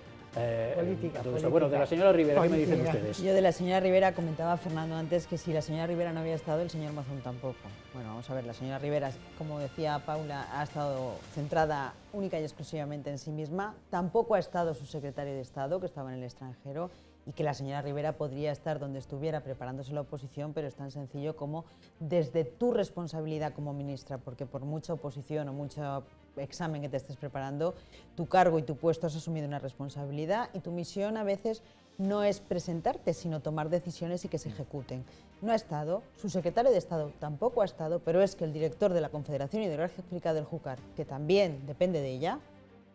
Política. Bueno, de la señora Rivera, ¿qué me dicen ustedes? Yo de la señora Rivera comentaba Fernando antes que si la señora Rivera no había estado, el señor Mazón tampoco. Bueno, vamos a ver, la señora Rivera, como decía Paula, ha estado centrada única y exclusivamente en sí misma, tampoco ha estado su secretario de Estado, que estaba en el extranjero, y que la señora Rivera podría estar donde estuviera preparándose la oposición, pero es tan sencillo como desde tu responsabilidad como ministra, porque por mucha oposición o mucho examen que te estés preparando, tu cargo y tu puesto has asumido una responsabilidad y tu misión a veces no es presentarte, sino tomar decisiones y que se ejecuten. No ha estado, su secretario de Estado tampoco ha estado, pero es que el director de la Confederación Hidrográfica del Júcar, que también depende de ella,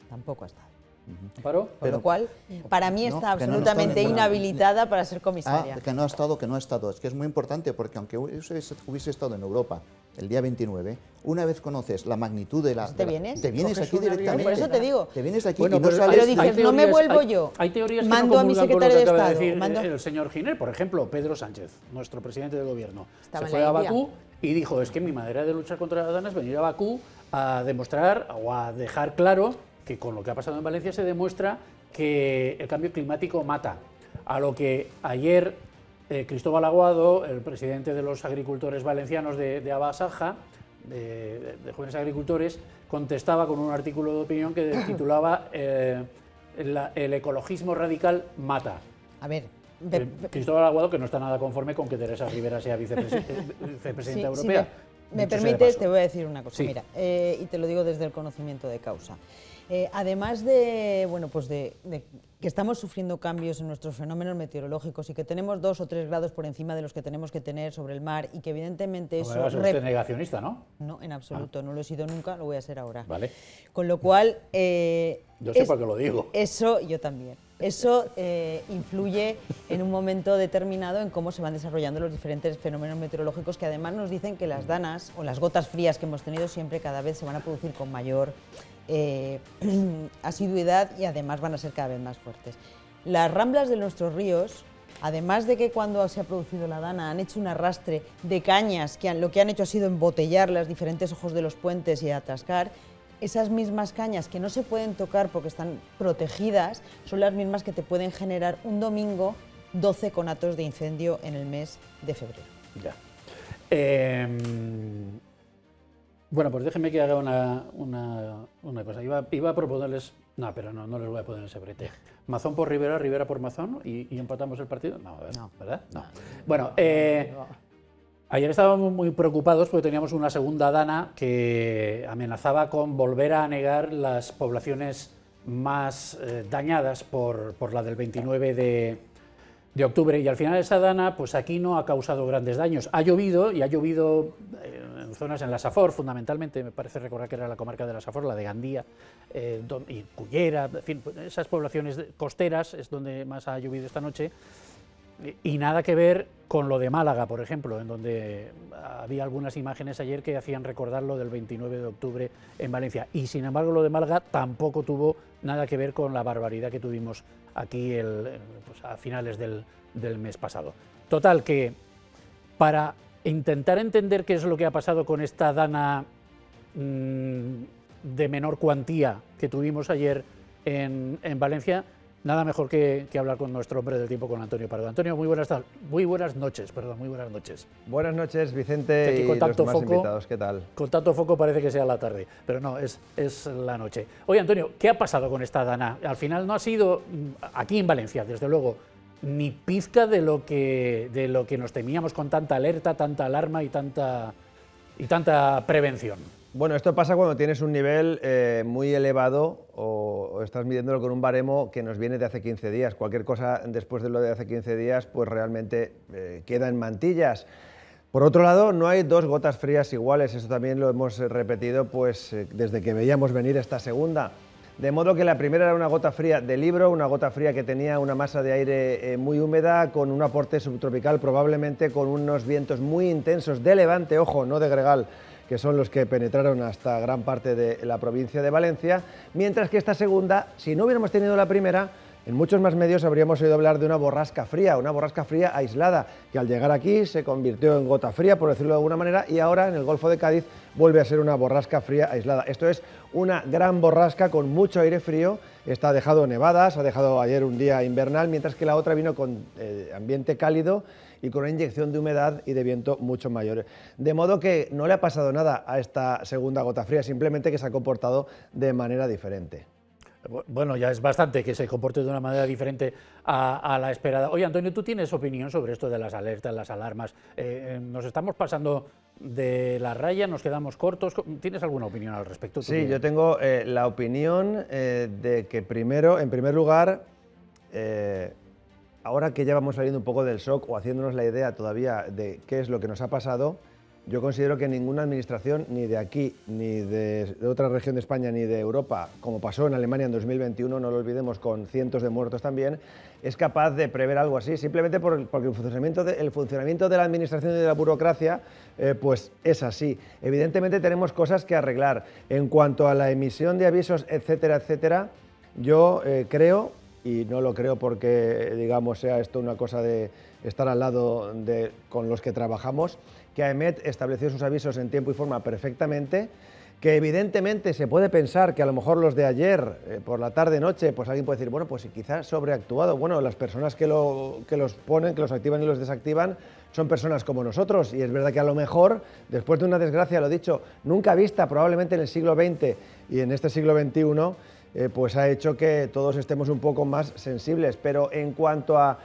tampoco ha estado. Por lo cual, para mí está absolutamente inhabilitada para ser comisaria. Que no ha estado. Es que es muy importante porque aunque hubiese estado en Europa el día 29, una vez conoces la magnitud de la... ¿Te vienes? Te vienes aquí directamente. Por eso te digo. Te vienes aquí y no Pero sales... dices, no me vuelvo yo. Hay teorías que mando no a mi comulgan secretario con lo que de acaba de Estado. decir el señor Giner. Por ejemplo, Pedro Sánchez, nuestro presidente del gobierno, Estaba se fue a Bakú y dijo, es que mi manera de luchar contra la Dana es venir a Bakú a demostrar o a dejar claro que con lo que ha pasado en Valencia se demuestra que el cambio climático mata. A lo que ayer Cristóbal Aguado, el presidente de los agricultores valencianos de Abasaja, de jóvenes agricultores, contestaba con un artículo de opinión que titulaba el ecologismo radical mata. A ver, Cristóbal Aguado, que no está nada conforme con que Teresa Rivera sea vicepresidenta europea. Si me permites, te voy a decir una cosa, mira, y te lo digo desde el conocimiento de causa. Además de, bueno, pues de que estamos sufriendo cambios en nuestros fenómenos meteorológicos y que tenemos 2 o 3 grados por encima de los que tenemos que tener sobre el mar y que evidentemente eso... No es usted negacionista, ¿no? No, en absoluto, no lo he sido nunca, lo voy a ser ahora. Vale. Con lo cual... yo sé por qué lo digo. Eso, yo también. Eso influye en un momento determinado en cómo se van desarrollando los diferentes fenómenos meteorológicos, que además nos dicen que las danas o las gotas frías que hemos tenido siempre cada vez se van a producir con mayor asiduidad y además van a ser cada vez más fuertes. Las ramblas de nuestros ríos, además de que cuando se ha producido la dana han hecho un arrastre de cañas que lo que han hecho ha sido embotellar los diferentes ojos de los puentes y atascar, esas mismas cañas que no se pueden tocar porque están protegidas son las mismas que te pueden generar un domingo 12 conatos de incendio en el mes de febrero. Ya. Bueno, pues déjenme que haga una cosa. Iba a proponerles... No, pero no les voy a poner ese brete. Mazón por Rivera, Rivera por Mazón y empatamos el partido. No, ¿verdad? No. Bueno, ayer estábamos muy preocupados porque teníamos una segunda dana que amenazaba con volver a anegar las poblaciones más dañadas por la del 29 de octubre, y al final esa dana pues aquí no ha causado grandes daños. Ha llovido, y ha llovido en zonas en la Safor, fundamentalmente, me parece recordar que era la comarca de la Safor, la de Gandía y Cullera, en fin, esas poblaciones costeras es donde más ha llovido esta noche. Y nada que ver con lo de Málaga, por ejemplo, en donde había algunas imágenes ayer que hacían recordar lo del 29 de octubre en Valencia. Y sin embargo lo de Málaga tampoco tuvo nada que ver con la barbaridad que tuvimos aquí pues a finales del mes pasado. Total, que para intentar entender qué es lo que ha pasado con esta dana de menor cuantía que tuvimos ayer en Valencia, nada mejor que hablar con nuestro hombre del tiempo, con Antonio Pardo. Antonio, muy buenas noches. Buenas noches, Vicente, y los demás invitados. ¿Qué tal? Con tanto foco parece que sea la tarde, pero no, es la noche. Oye, Antonio, ¿qué ha pasado con esta dana? Al final no ha sido, aquí en Valencia, desde luego, ni pizca de lo que nos temíamos con tanta alerta, tanta alarma y tanta prevención. Bueno, esto pasa cuando tienes un nivel muy elevado o estás midiéndolo con un baremo que nos viene de hace 15 días. Cualquier cosa después de lo de hace 15 días, pues realmente queda en mantillas. Por otro lado, no hay 2 gotas frías iguales, eso también lo hemos repetido pues desde que veíamos venir esta segunda. De modo que la primera era una gota fría de libro, una gota fría que tenía una masa de aire muy húmeda, con un aporte subtropical, probablemente con unos vientos muy intensos de levante, ojo, no de gregal, que son los que penetraron hasta gran parte de la provincia de Valencia, mientras que esta segunda, si no hubiéramos tenido la primera, en muchos más medios habríamos oído hablar de una borrasca fría aislada, que al llegar aquí se convirtió en gota fría, por decirlo de alguna manera, y ahora en el Golfo de Cádiz vuelve a ser una borrasca fría aislada. Esto es una gran borrasca con mucho aire frío, ha dejado nevadas, ha dejado ayer un día invernal, mientras que la otra vino con ambiente cálido y con una inyección de humedad y de viento mucho mayor. De modo que no le ha pasado nada a esta segunda gota fría, simplemente que se ha comportado de manera diferente. Bueno, ya es bastante que se comporte de una manera diferente a la esperada. Oye, Antonio, ¿tú tienes opinión sobre esto de las alertas, las alarmas? ¿Nos estamos pasando de la raya? ¿Nos quedamos cortos? ¿Tienes alguna opinión al respecto? Sí, yo tengo la opinión de que primero, en primer lugar, ahora que ya vamos saliendo un poco del shock o haciéndonos la idea todavía de qué es lo que nos ha pasado, yo considero que ninguna administración, ni de aquí, ni de otra región de España, ni de Europa, como pasó en Alemania en 2021, no lo olvidemos, con cientos de muertos también, es capaz de prever algo así, simplemente porque el funcionamiento de la administración y de la burocracia pues es así. Evidentemente tenemos cosas que arreglar. En cuanto a la emisión de avisos, etcétera, etcétera, yo creo, y no lo creo porque, digamos, sea esto una cosa de estar al lado con los que trabajamos, que AEMET estableció sus avisos en tiempo y forma perfectamente, que evidentemente se puede pensar que a lo mejor los de ayer, por la tarde-noche, pues alguien puede decir, bueno, pues quizás sobreactuado. Bueno, las personas que los ponen, que los activan y los desactivan, son personas como nosotros, y es verdad que a lo mejor, después de una desgracia, lo dicho, nunca vista probablemente en el siglo XX y en este siglo XXI, pues ha hecho que todos estemos un poco más sensibles. Pero en cuanto a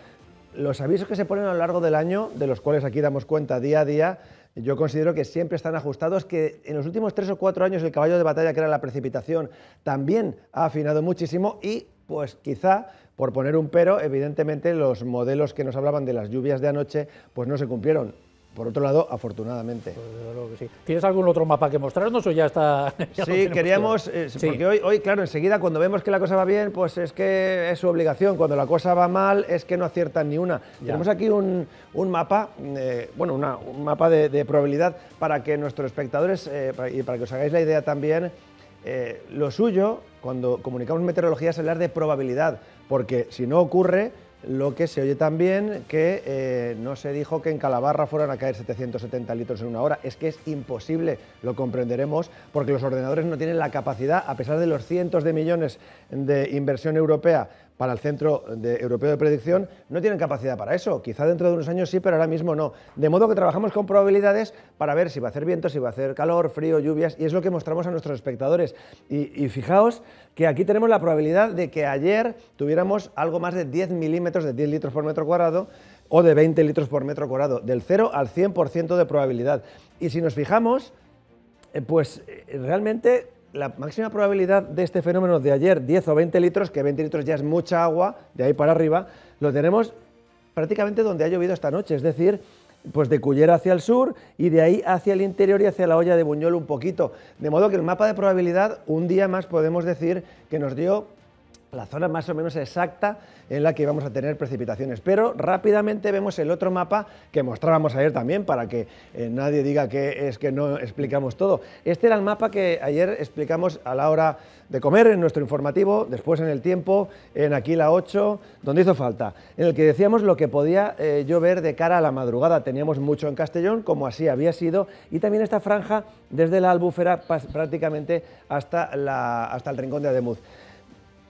los avisos que se ponen a lo largo del año, de los cuales aquí damos cuenta día a día, yo considero que siempre están ajustados, que en los últimos 3 o 4 años el caballo de batalla, que era la precipitación, también ha afinado muchísimo y, pues quizá, por poner un pero, evidentemente los modelos que nos hablaban de las lluvias de anoche, pues no se cumplieron. Por otro lado, afortunadamente. Pues sí. ¿Tienes algún otro mapa que mostrarnos o ya está? Ya sí, queríamos, porque hoy, claro, enseguida cuando vemos que la cosa va bien, pues es que es su obligación. Cuando la cosa va mal, es que no aciertan ni una. Ya. Tenemos aquí un mapa, un mapa de probabilidad para que nuestros espectadores, y para que os hagáis la idea también, lo suyo, cuando comunicamos meteorología, es hablar de probabilidad, porque si no ocurre, lo que se oye también que no se dijo que en Calabarra fueran a caer 770 litros en una hora. Es que es imposible, lo comprenderemos, porque los ordenadores no tienen la capacidad, a pesar de los cientos de millones de inversión europea para el Centro Europeo de Predicción, no tienen capacidad para eso. Quizá dentro de unos años sí, pero ahora mismo no. De modo que trabajamos con probabilidades para ver si va a hacer viento, si va a hacer calor, frío, lluvias, y es lo que mostramos a nuestros espectadores. Y fijaos que aquí tenemos la probabilidad de que ayer tuviéramos algo más de 10 milímetros, de 10 litros por metro cuadrado, o de 20 litros por metro cuadrado, del 0 al 100% de probabilidad. Y si nos fijamos, pues realmente la máxima probabilidad de este fenómeno de ayer, 10 o 20 litros, que 20 litros ya es mucha agua, de ahí para arriba, lo tenemos prácticamente donde ha llovido esta noche, es decir, pues de Cullera hacia el sur y de ahí hacia el interior y hacia la Hoya de Buñol un poquito. De modo que el mapa de probabilidad, un día más podemos decir que nos dio la zona más o menos exacta en la que íbamos a tener precipitaciones. Pero rápidamente vemos el otro mapa que mostrábamos ayer también, para que nadie diga que es que no explicamos todo. Este era el mapa que ayer explicamos a la hora de comer en nuestro informativo, después en El Tiempo, en Aquí la 8, donde hizo falta, en el que decíamos lo que podía llover de cara a la madrugada. Teníamos mucho en Castellón, como así había sido, y también esta franja desde la Albufera prácticamente hasta el Rincón de Ademuz.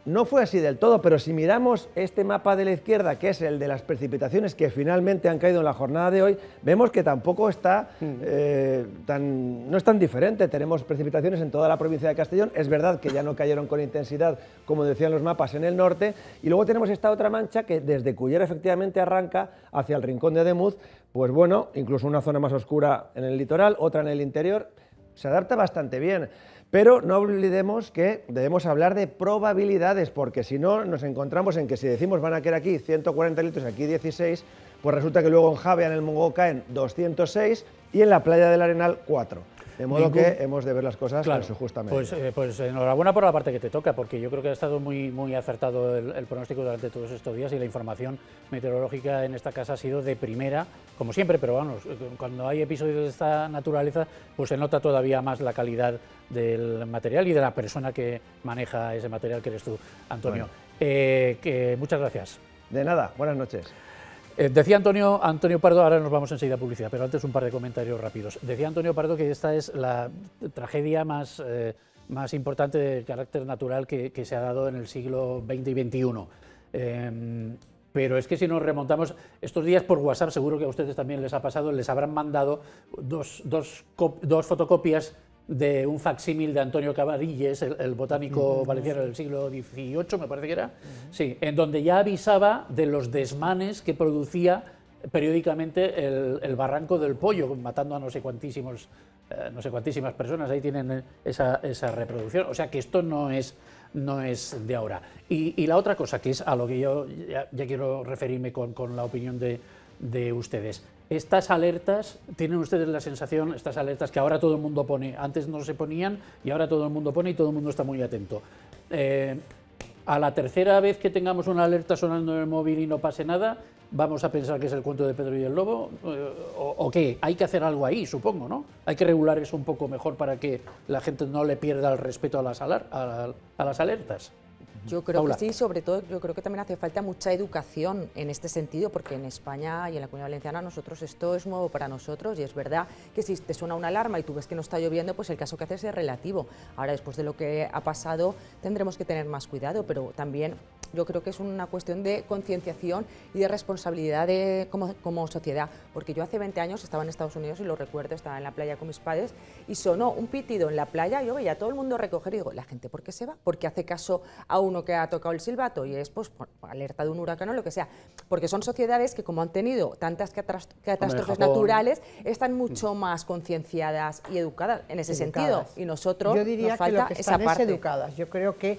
No fue así del todo, pero si miramos este mapa de la izquierda, que es el de las precipitaciones que finalmente han caído en la jornada de hoy, vemos que tampoco está no es tan diferente. Tenemos precipitaciones en toda la provincia de Castellón. Es verdad que ya no cayeron con intensidad, como decían los mapas, en el norte. Y luego tenemos esta otra mancha que desde Cullera efectivamente arranca hacia el Rincón de Ademuz. Pues bueno, incluso una zona más oscura en el litoral, otra en el interior. Se adapta bastante bien. Pero no olvidemos que debemos hablar de probabilidades, porque si no nos encontramos en que si decimos van a caer aquí 140 litros, aquí 16, pues resulta que luego en Javea, en el Montgó, caen 206 y en la playa del Arenal 4. De modo que hemos de ver las cosas en su justa medida. Pues enhorabuena por la parte que te toca, porque yo creo que ha estado muy acertado el pronóstico durante todos estos días y la información meteorológica en esta casa ha sido de primera, como siempre, pero vamos, cuando hay episodios de esta naturaleza, pues se nota todavía más la calidad del material y de la persona que maneja ese material, que eres tú, Antonio. Bueno. Muchas gracias. De nada, buenas noches. Decía Antonio Pardo, ahora nos vamos enseguida a publicidad, pero antes un par de comentarios rápidos. Decía Antonio Pardo que esta es la tragedia más importante de carácter natural que se ha dado en el siglo XX y XXI. Pero es que si nos remontamos estos días por WhatsApp, seguro que a ustedes también les ha pasado, les habrán mandado dos fotocopias de un facsímil de Antonio Cabarilles, el botánico valenciano del siglo XVIII, me parece que era, sí, en donde ya avisaba de los desmanes que producía periódicamente el barranco del Pollo, matando a no sé cuantísimas personas. Ahí tienen esa reproducción, o sea que esto no es de ahora. Y la otra cosa, que es a lo que yo ya quiero referirme con la opinión de ustedes. Estas alertas, ¿tienen ustedes la sensación, estas alertas que ahora todo el mundo pone, antes no se ponían y ahora todo el mundo pone y todo el mundo está muy atento? A la tercera vez que tengamos una alerta sonando en el móvil y no pase nada, ¿vamos a pensar que es el cuento de Pedro y el Lobo? ¿O qué? Hay que hacer algo ahí, supongo, ¿no? Hay que regular eso un poco mejor para que la gente no le pierda el respeto a las alertas. Yo creo Paula. que sí, sobre todo yo creo que también hace falta mucha educación en este sentido, porque en España y en la Comunidad Valenciana esto es nuevo para nosotros y es verdad que si te suena una alarma y tú ves que no está lloviendo, pues el caso que haces es relativo. Ahora, después de lo que ha pasado, tendremos que tener más cuidado, pero también yo creo que es una cuestión de concienciación y de responsabilidad como sociedad, porque yo hace 20 años estaba en Estados Unidos y lo recuerdo, estaba en la playa con mis padres y sonó un pitido en la playa, yo veía a todo el mundo recoger y digo, ¿la gente por qué se va? ¿Por qué hace caso a uno que ha tocado el silbato? Y es pues alerta de un huracán o lo que sea, porque son sociedades que como han tenido tantas catástrofes naturales, están mucho más concienciadas y educadas en ese sentido, y nosotros yo diría nos falta que lo que están esa parte. es educadas. Yo creo que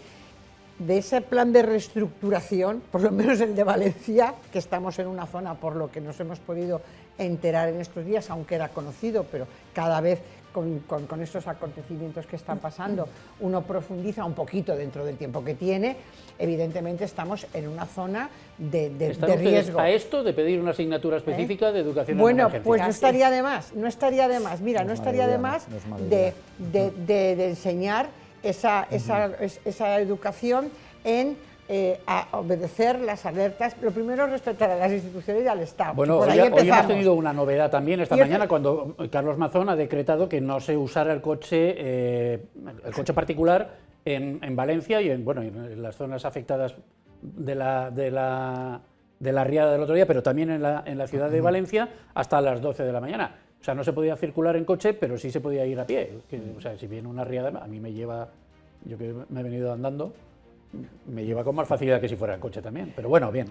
de ese plan de reestructuración, por lo menos el de Valencia, que estamos en una zona por lo que nos hemos podido enterar en estos días, aunque era conocido, pero cada vez con estos acontecimientos que están pasando, uno profundiza un poquito dentro del tiempo que tiene. Evidentemente estamos en una zona de riesgo. ¿A esto de pedir una asignatura específica de educación en Bueno, emergencia? pues no estaría de más, no estaría de más. Mira, no estaría de más de enseñar esa educación en a obedecer las alertas. Lo primero es respetar a las instituciones y al Estado. Bueno, hoy hemos tenido una novedad también esta mañana cuando Carlos Mazón ha decretado que no se usara el coche particular en Valencia y en las zonas afectadas de la riada del otro día, pero también en la ciudad de Valencia hasta las 12 de la mañana. O sea, no se podía circular en coche, pero sí se podía ir a pie. O sea, si viene una riada, a mí me lleva, yo que me he venido andando, me lleva con más facilidad que si fuera en coche también, pero bueno, bien.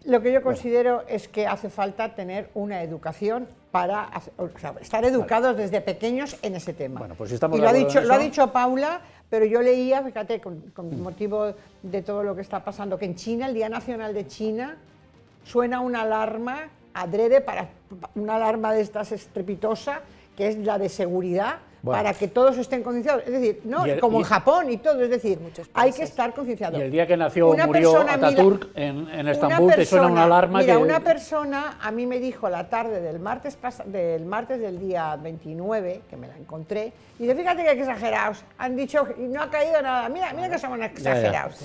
Lo que yo considero es que hace falta tener una educación para estar educados desde pequeños en ese tema. Bueno, pues si estamos y lo ha dicho Paula, pero yo leía, fíjate, con motivo de todo lo que está pasando, que en China, el Día Nacional de China, suena una alarma adrede, para una alarma de estas estrepitosa, que es la de seguridad, para que todos estén concienciados. Es decir, no, como en Japón y todo, es decir, hay que estar concienciados. Y el día que nació murió Ataturk en Estambul, te suena una alarma. Mira, una persona a mí me dijo la tarde del martes del día 29, que me la encontré, y dice, fíjate que exagerados, han dicho, y no ha caído nada, mira que somos exagerados.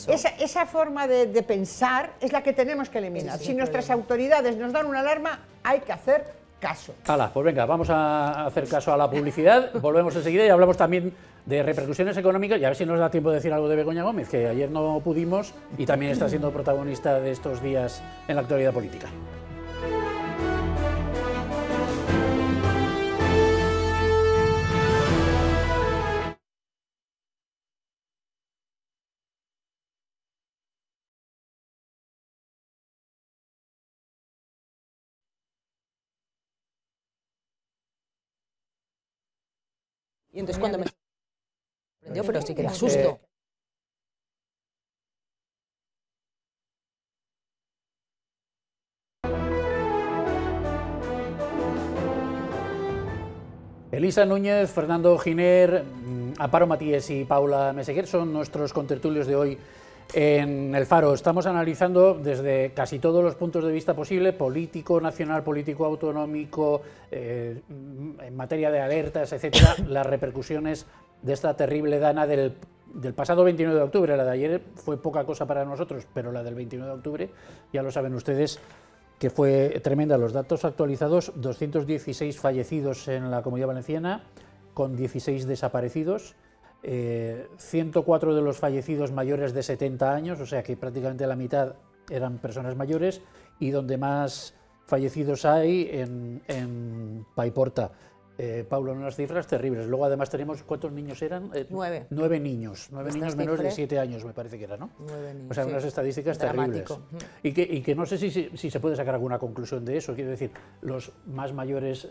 Esa forma de pensar es la que tenemos que eliminar. Si nuestras autoridades nos dan una alarma, hay que hacer caso. Hala, pues venga, vamos a hacer caso a la publicidad, volvemos enseguida y hablamos también de repercusiones económicas y a ver si nos da tiempo de decir algo de Begoña Gómez, que ayer no pudimos y también está siendo protagonista de estos días en la actualidad política. Y entonces cuando me sorprendió, pero sí que da susto. Elisa Núñez, Fernando Giner, Amparo Matías y Paula Meseguer son nuestros contertulios de hoy en El Faro. Estamos analizando desde casi todos los puntos de vista posible, político nacional, político autonómico, en materia de alertas, etcétera, las repercusiones de esta terrible dana del pasado 29 de octubre. La de ayer fue poca cosa para nosotros, pero la del 29 de octubre, ya lo saben ustedes, que fue tremenda. Los datos actualizados, 216 fallecidos en la Comunidad Valenciana, con 16 desaparecidos, 104 de los fallecidos mayores de 70 años, o sea que prácticamente la mitad eran personas mayores, y donde más fallecidos hay en Paiporta. Pablo, unas cifras terribles. Luego además tenemos, ¿cuántos niños eran? 9. 9 niños menores de 7 años, me parece que era, ¿no? 9 niños, o sea, unas estadísticas terribles. Y que no sé si se puede sacar alguna conclusión de eso. Quiero decir, los más mayores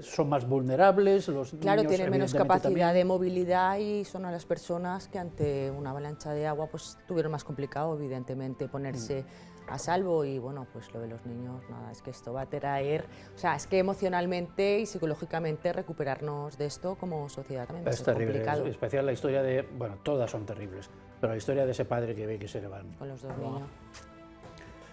son más vulnerables, los claro, niños tienen menos capacidad también de movilidad y son a las personas que ante una avalancha de agua pues tuvieron más complicado, evidentemente, ponerse a salvo. Y bueno, pues lo de los niños, nada, es que esto va a traer, o sea, es que emocionalmente y psicológicamente recuperarnos de esto como sociedad también va a ser terrible, complicado. Es especial la historia de, bueno, todas son terribles, pero la historia de ese padre que ve que se le van. Con los dos niños.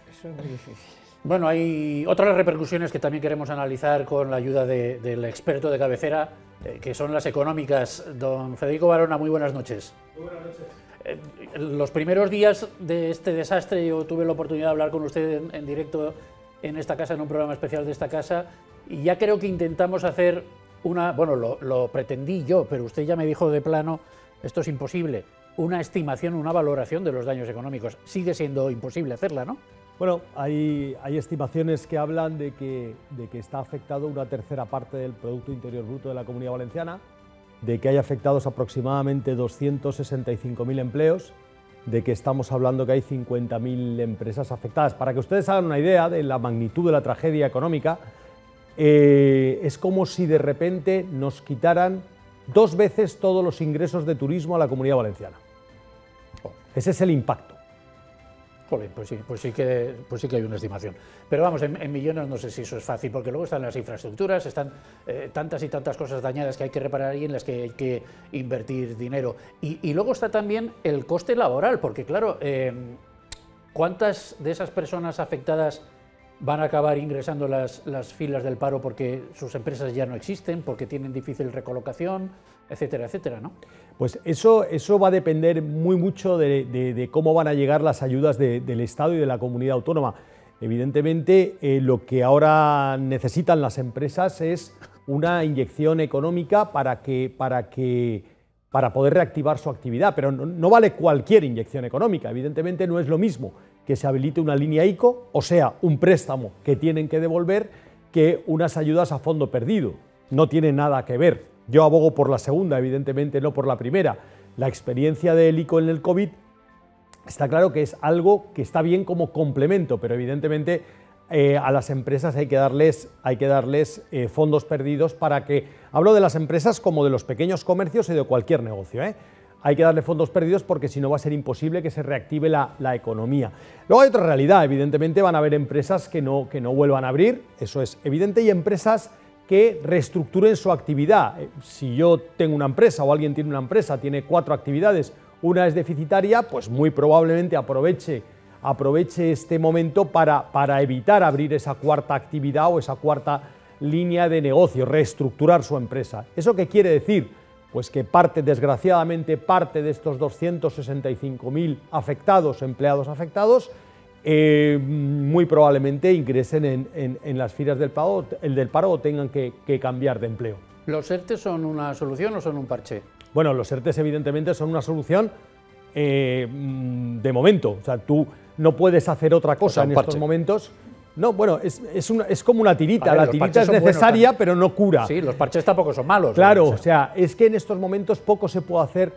Eso es muy difícil. Bueno, hay otras repercusiones que también queremos analizar con la ayuda del experto de cabecera, que son las económicas. Don Federico Barona, muy buenas noches. Muy buenas noches. Los primeros días de este desastre yo tuve la oportunidad de hablar con usted en directo en esta casa, en un programa especial de esta casa, y ya creo que intentamos hacer una, bueno, lo pretendí yo, pero usted ya me dijo de plano, esto es imposible. una estimación, una valoración de los daños económicos. Sigue siendo imposible hacerla, ¿no? Bueno, hay estimaciones que hablan de que está afectado una tercera parte del Producto Interior Bruto de la Comunidad Valenciana, de que hay afectados aproximadamente 265.000 empleos, de que estamos hablando que hay 50.000 empresas afectadas. Para que ustedes hagan una idea de la magnitud de la tragedia económica, es como si de repente nos quitaran 2 veces todos los ingresos de turismo a la Comunidad Valenciana. Ese es el impacto. Joder, pues sí que hay una estimación. Pero vamos, en millones no sé si eso es fácil, porque luego están las infraestructuras, están tantas y tantas cosas dañadas que hay que reparar y en las que hay que invertir dinero. Y luego está también el coste laboral, porque claro, ¿cuántas de esas personas afectadas van a acabar ingresando las filas del paro porque sus empresas ya no existen, porque tienen difícil recolocación, etcétera, etcétera, ¿no? Pues eso va a depender muy mucho de cómo van a llegar las ayudas del Estado y de la comunidad autónoma. Evidentemente, lo que ahora necesitan las empresas es una inyección económica para poder reactivar su actividad, pero no vale cualquier inyección económica. Evidentemente no es lo mismo que se habilite una línea ICO, o sea, un préstamo que tienen que devolver, que unas ayudas a fondo perdido. No tiene nada que ver. Yo abogo por la segunda, evidentemente no por la primera. La experiencia del ICO en el COVID está claro que es algo que está bien como complemento, pero evidentemente a las empresas hay que darles fondos perdidos para que... Hablo de las empresas como de los pequeños comercios y de cualquier negocio, Hay que darle fondos perdidos porque si no va a ser imposible que se reactive la economía. Luego hay otra realidad, evidentemente van a haber empresas que no vuelvan a abrir, eso es evidente, y empresas que reestructuren su actividad. Si yo tengo una empresa o alguien tiene una empresa, tiene 4 actividades, una es deficitaria, pues muy probablemente aproveche este momento para evitar abrir esa cuarta actividad o esa cuarta línea de negocio, reestructurar su empresa. ¿Eso qué quiere decir? Pues que desgraciadamente, parte de estos 265.000 afectados, empleados afectados, muy probablemente ingresen en las filas del paro o tengan que cambiar de empleo. ¿Los ERTE son una solución o son un parche? Bueno, los ERTE evidentemente son una solución de momento. O sea, tú no puedes hacer otra cosa en estos momentos. No, bueno, es como una tirita. Vale, la tirita es necesaria, pero no cura. Sí, los parches tampoco son malos. Claro, o sea, es que en estos momentos poco se puede hacer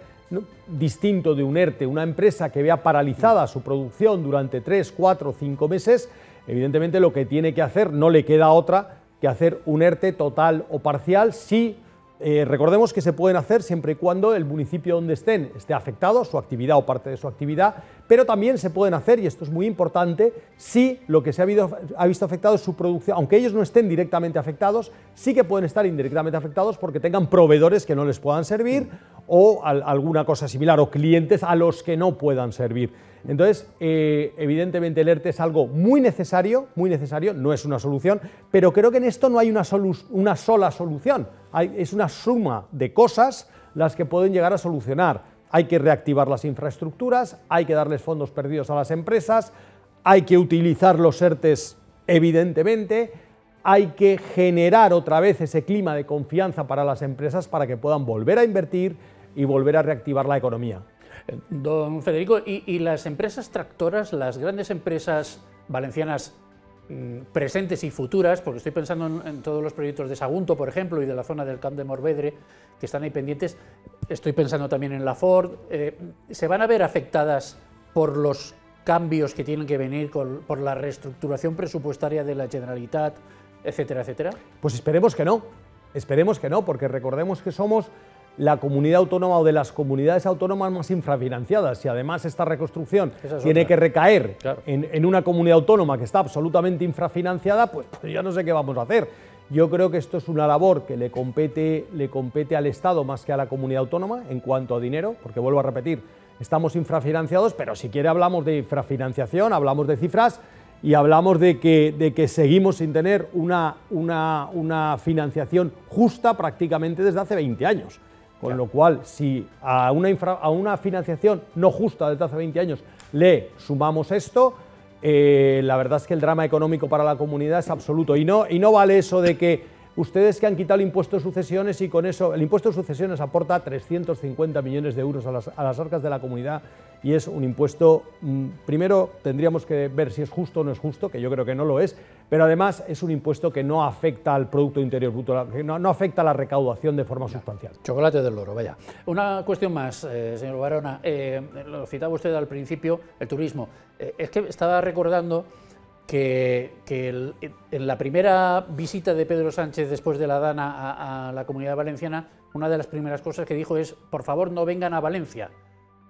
distinto de un ERTE. Una empresa que vea paralizada su producción durante 3, 4, 5 meses, evidentemente lo que tiene que hacer, no le queda otra que hacer un ERTE total o parcial. Sí, recordemos que se pueden hacer siempre y cuando el municipio donde estén esté afectado, su actividad o parte de su actividad, pero también se pueden hacer, y esto es muy importante, si lo que se ha visto afectado es su producción, aunque ellos no estén directamente afectados, sí que pueden estar indirectamente afectados porque tengan proveedores que no les puedan servir o alguna cosa similar, o clientes a los que no puedan servir. Entonces, evidentemente el ERTE es algo muy necesario, no es una solución, pero creo que en esto no hay una sola solución, es una suma de cosas las que pueden llegar a solucionar. Hay que reactivar las infraestructuras, hay que darles fondos perdidos a las empresas, hay que utilizar los ERTEs evidentemente, hay que generar otra vez ese clima de confianza para las empresas para que puedan volver a invertir y volver a reactivar la economía. Don Federico, ¿y las empresas tractoras, las grandes empresas valencianas presentes y futuras, porque estoy pensando en todos los proyectos de Sagunto, por ejemplo, y de la zona del Camp de Morvedre, que están ahí pendientes, estoy pensando también en la Ford, ¿se van a ver afectadas por los cambios que tienen que venir por la reestructuración presupuestaria de la Generalitat, etcétera, etcétera? Pues esperemos que no, porque recordemos que somos la comunidad autónoma o de las comunidades autónomas más infrafinanciadas, y además esta reconstrucción tiene que recaer en una comunidad autónoma que está absolutamente infrafinanciada, pues ya no sé qué vamos a hacer. Yo creo que esto es una labor que le compete al Estado más que a la comunidad autónoma en cuanto a dinero, porque vuelvo a repetir, estamos infrafinanciados, pero si quiere hablamos de infrafinanciación, hablamos de cifras y hablamos de que seguimos sin tener una financiación justa prácticamente desde hace 20 años. Con lo cual, si a una financiación no justa desde hace 20 años le sumamos esto, la verdad es que el drama económico para la comunidad es absoluto. Y no vale eso de que ustedes que han quitado el impuesto de sucesiones y con eso, el impuesto de sucesiones aporta 350 millones de euros a las arcas de la comunidad y es un impuesto, primero tendríamos que ver si es justo o no es justo, que yo creo que no lo es, pero además es un impuesto que no afecta al Producto Interior Bruto, que no afecta a la recaudación de forma sustancial. Chocolate del loro, vaya. Una cuestión más, señor Barona, lo citaba usted al principio, el turismo. Es que estaba recordando que en la primera visita de Pedro Sánchez después de la Dana a la Comunidad Valenciana, una de las primeras cosas que dijo es, por favor, no vengan a Valencia.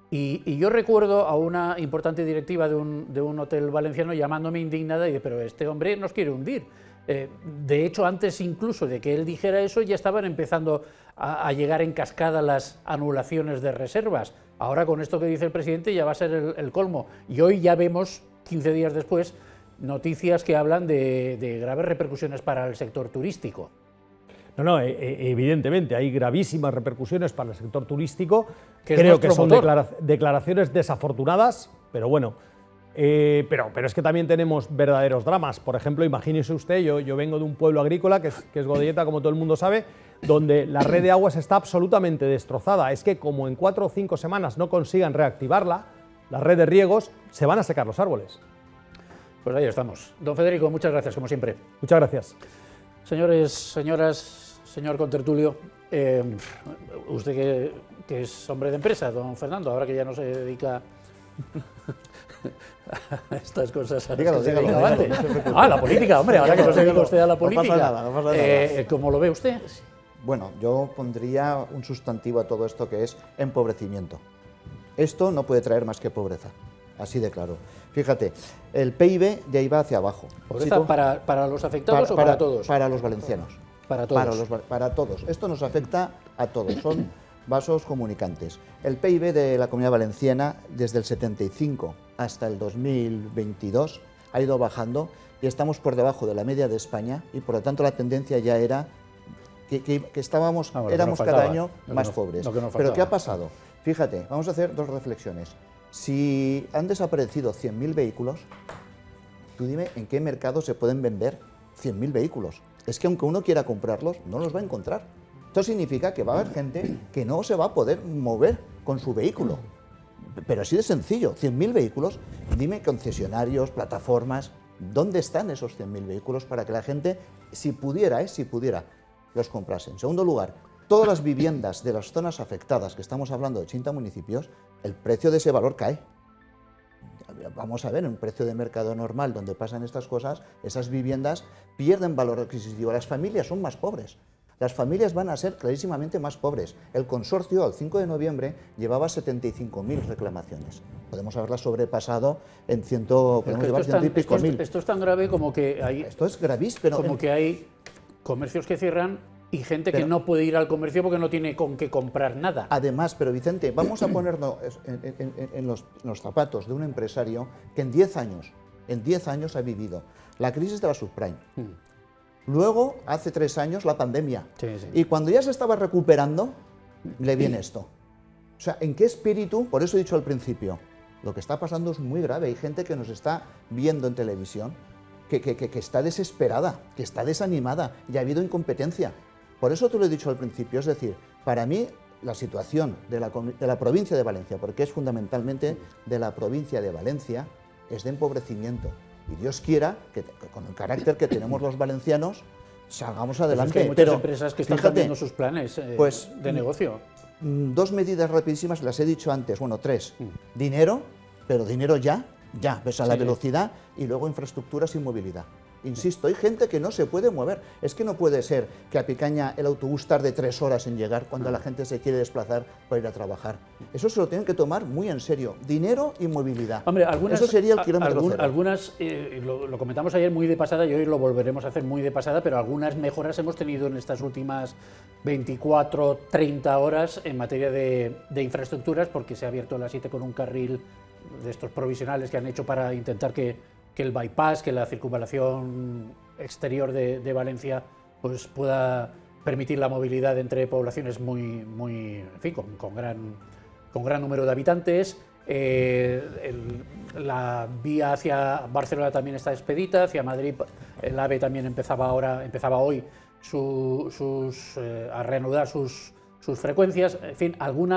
Y yo recuerdo a una importante directiva de un hotel valenciano llamándome indignada y de, pero este hombre nos quiere hundir. De hecho, antes incluso de que él dijera eso, ya estaban empezando a llegar en cascada las anulaciones de reservas. Ahora con esto que dice el presidente ya va a ser el colmo. Y hoy ya vemos, 15 días después, noticias que hablan de graves repercusiones para el sector turístico. No, evidentemente hay gravísimas repercusiones para el sector turístico. Creo que son declaraciones desafortunadas, pero bueno. Pero es que también tenemos verdaderos dramas. Por ejemplo, imagínese usted, yo vengo de un pueblo agrícola que es Godelleta, como todo el mundo sabe, donde la red de aguas está absolutamente destrozada. Es que como en 4 o 5 semanas no consigan reactivarla, la red de riegos, se van a secar los árboles. Pues ahí estamos. Don Federico, muchas gracias, como siempre. Muchas gracias. Señores, señoras, señor contertulio, usted que es hombre de empresa, don Fernando, ahora que ya no se dedica a estas cosas a las que se dedicaba antes. La política, hombre, ahora que no se dedica usted a la política. No pasa nada. ¿Cómo lo ve usted? Bueno, yo pondría un sustantivo a todo esto que es empobrecimiento. Esto no puede traer más que pobreza, así de claro. Fíjate, el PIB ya iba hacia abajo. ¿Pobreza para los afectados o para todos? Para los valencianos. Para todos. Para todos. Esto nos afecta a todos, son vasos comunicantes. El PIB de la Comunidad Valenciana desde el 75 hasta el 2022 ha ido bajando y estamos por debajo de la media de España y por lo tanto la tendencia ya era que éramos cada año más pobres. Pero ¿qué ha pasado? Fíjate, vamos a hacer 2 reflexiones. Si han desaparecido 100.000 vehículos, tú dime en qué mercado se pueden vender 100.000 vehículos. Es que aunque uno quiera comprarlos, no los va a encontrar. Esto significa que va a haber gente que no se va a poder mover con su vehículo. Pero así de sencillo, 100.000 vehículos, dime concesionarios, plataformas, ¿dónde están esos 100.000 vehículos para que la gente, si pudiera, los comprase? En segundo lugar, todas las viviendas de las zonas afectadas, que estamos hablando de 80 municipios, el precio de ese valor cae. Vamos a ver, en un precio de mercado normal donde pasan estas cosas, esas viviendas pierden valor adquisitivo, las familias son más pobres. Las familias van a ser clarísimamente más pobres. El consorcio, al 5 de noviembre, llevaba 75.000 reclamaciones. Podemos haberla sobrepasado en ciento y pico mil. Esto es tan grave como que hay... Esto es gravísimo. Como que hay comercios que cierran y gente que no puede ir al comercio porque no tiene con qué comprar nada. Además, pero Vicente, vamos a ponernos en los zapatos de un empresario que en 10 años ha vivido la crisis de la subprime. Luego, hace 3 años, la pandemia. Sí. Y cuando ya se estaba recuperando, le viene esto. O sea, ¿en qué espíritu? Por eso he dicho al principio, lo que está pasando es muy grave. Hay gente que nos está viendo en televisión que está desesperada, que está desanimada y ha habido incompetencia. Por eso te lo he dicho al principio, es decir, para mí la situación de la provincia de Valencia, porque es fundamentalmente de la provincia de Valencia, es de empobrecimiento. Y Dios quiera que con el carácter que tenemos los valencianos salgamos adelante. Pues es que hay muchas empresas que están cambiando sus planes de negocio. 2 medidas rapidísimas, las he dicho antes, bueno, 3. Dinero, pero dinero ya, ves a la velocidad, y luego infraestructuras y movilidad. Insisto, hay gente que no se puede mover. Es que no puede ser que a Picaña el autobús tarde 3 horas en llegar cuando la gente se quiere desplazar para ir a trabajar. Eso se lo tienen que tomar muy en serio. Dinero y movilidad. Hombre, eso sería el kilómetro cero. Algunas, lo comentamos ayer muy de pasada y hoy lo volveremos a hacer muy de pasada, pero algunas mejoras hemos tenido en estas últimas 24, 30 horas en materia de infraestructuras, porque se ha abierto la 7 con un carril de estos provisionales que han hecho para intentar que el bypass, que la circunvalación exterior de Valencia pues pueda permitir la movilidad entre poblaciones en fin, con gran número de habitantes. La vía hacia Barcelona también está expedita, hacia Madrid el AVE también empezaba hoy a reanudar sus frecuencias, en fin, algún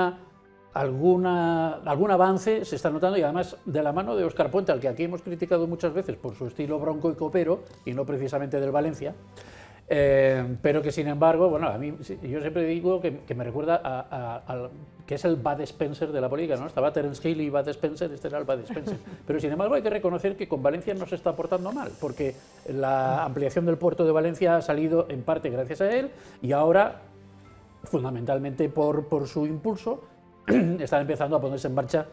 avance se está notando, y además de la mano de Óscar Puente, al que aquí hemos criticado muchas veces por su estilo bronco y copero, y no precisamente del Valencia, pero que sin embargo, bueno, a mí yo siempre digo que me recuerda a que es el Bud Spencer de la política, ¿no? Estaba Terence Hill y Bud Spencer, este era el Bud Spencer. Pero sin embargo hay que reconocer que con Valencia no se está portando mal, porque la ampliación del puerto de Valencia ha salido en parte gracias a él, y ahora, fundamentalmente por su impulso, están empezando a ponerse en marcha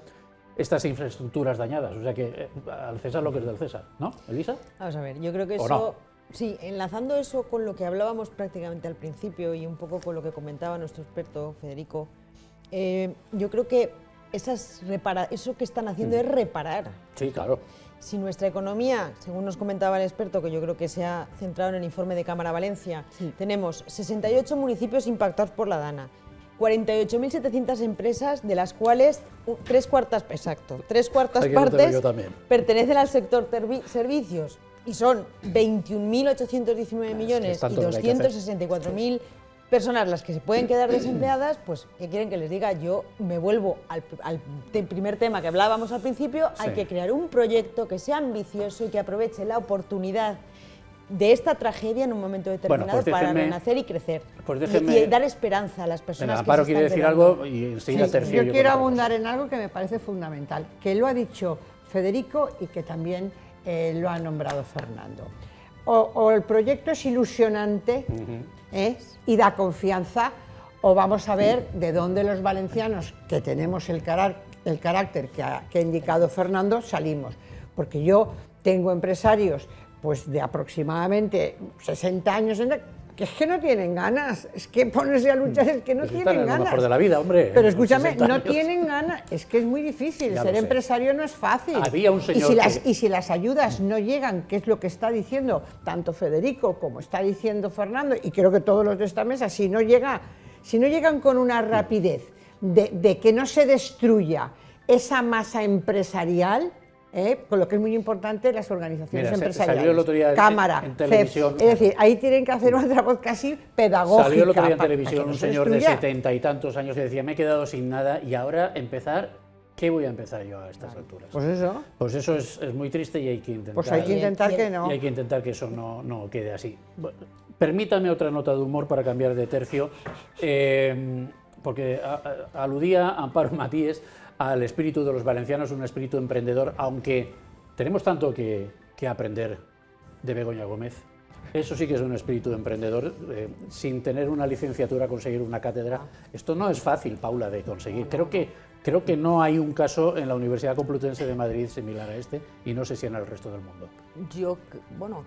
estas infraestructuras dañadas. O sea que al César lo que es del César, ¿no, Elisa? Vamos a ver, yo creo que eso... No? Sí, enlazando eso con lo que hablábamos prácticamente al principio y un poco con lo que comentaba nuestro experto Federico, yo creo que eso que están haciendo es reparar. Sí, claro. Si nuestra economía, según nos comentaba el experto, que yo creo que se ha centrado en el informe de Cámara Valencia, tenemos 68 municipios impactados por la Dana, 48.700 empresas, de las cuales tres cuartas partes pertenecen al sector servicios, y son 21.819 millones y 264.000 personas las que se pueden quedar desempleadas. Pues, ¿qué quieren que les diga? Yo me vuelvo al primer tema que hablábamos al principio. Hay que crear un proyecto que sea ambicioso y que aproveche la oportunidad de esta tragedia en un momento determinado, para renacer y crecer, y dar esperanza a las personas que se están quiere decir algo y enseguida Tercio. Yo quiero abundar en algo que me parece fundamental, que lo ha dicho Federico y que también lo ha nombrado Fernando. O el proyecto es ilusionante y da confianza, o vamos a ver de dónde los valencianos, que tenemos el carácter que ha indicado Fernando, salimos. Porque yo tengo empresarios pues de aproximadamente 60 años, que es que no tienen ganas, es que ponerse a luchar, es que no tienen ganas. Están lo mejor de la vida, hombre. Pero escúchame, no tienen ganas, es que es muy difícil, ser empresario no es fácil. Había un señor y si las ayudas no llegan, que es lo que está diciendo tanto Federico como está diciendo Fernando, y creo que todos los de esta mesa, si no llegan con una rapidez de que no se destruya esa masa empresarial, con lo que es muy importante las organizaciones empresariales, salió el otro día Cámara, en televisión, CEF, es decir, ahí tienen que hacer otra voz casi pedagógica. Salió el otro día en televisión un señor de 70 y tantos años que decía: me he quedado sin nada y ahora ¿qué voy a empezar yo a estas alturas? Pues eso es muy triste, y hay que intentar, que no. Y hay que intentar que eso no quede así. Permítame otra nota de humor para cambiar de tercio, porque aludía Amparo Matíes al espíritu de los valencianos, un espíritu emprendedor, aunque tenemos tanto que aprender de Begoña Gómez. Eso sí que es un espíritu emprendedor, sin tener una licenciatura conseguir una cátedra. Esto no es fácil, Paula, de conseguir. Creo que no hay un caso en la Universidad Complutense de Madrid similar a este, y no sé si en el resto del mundo.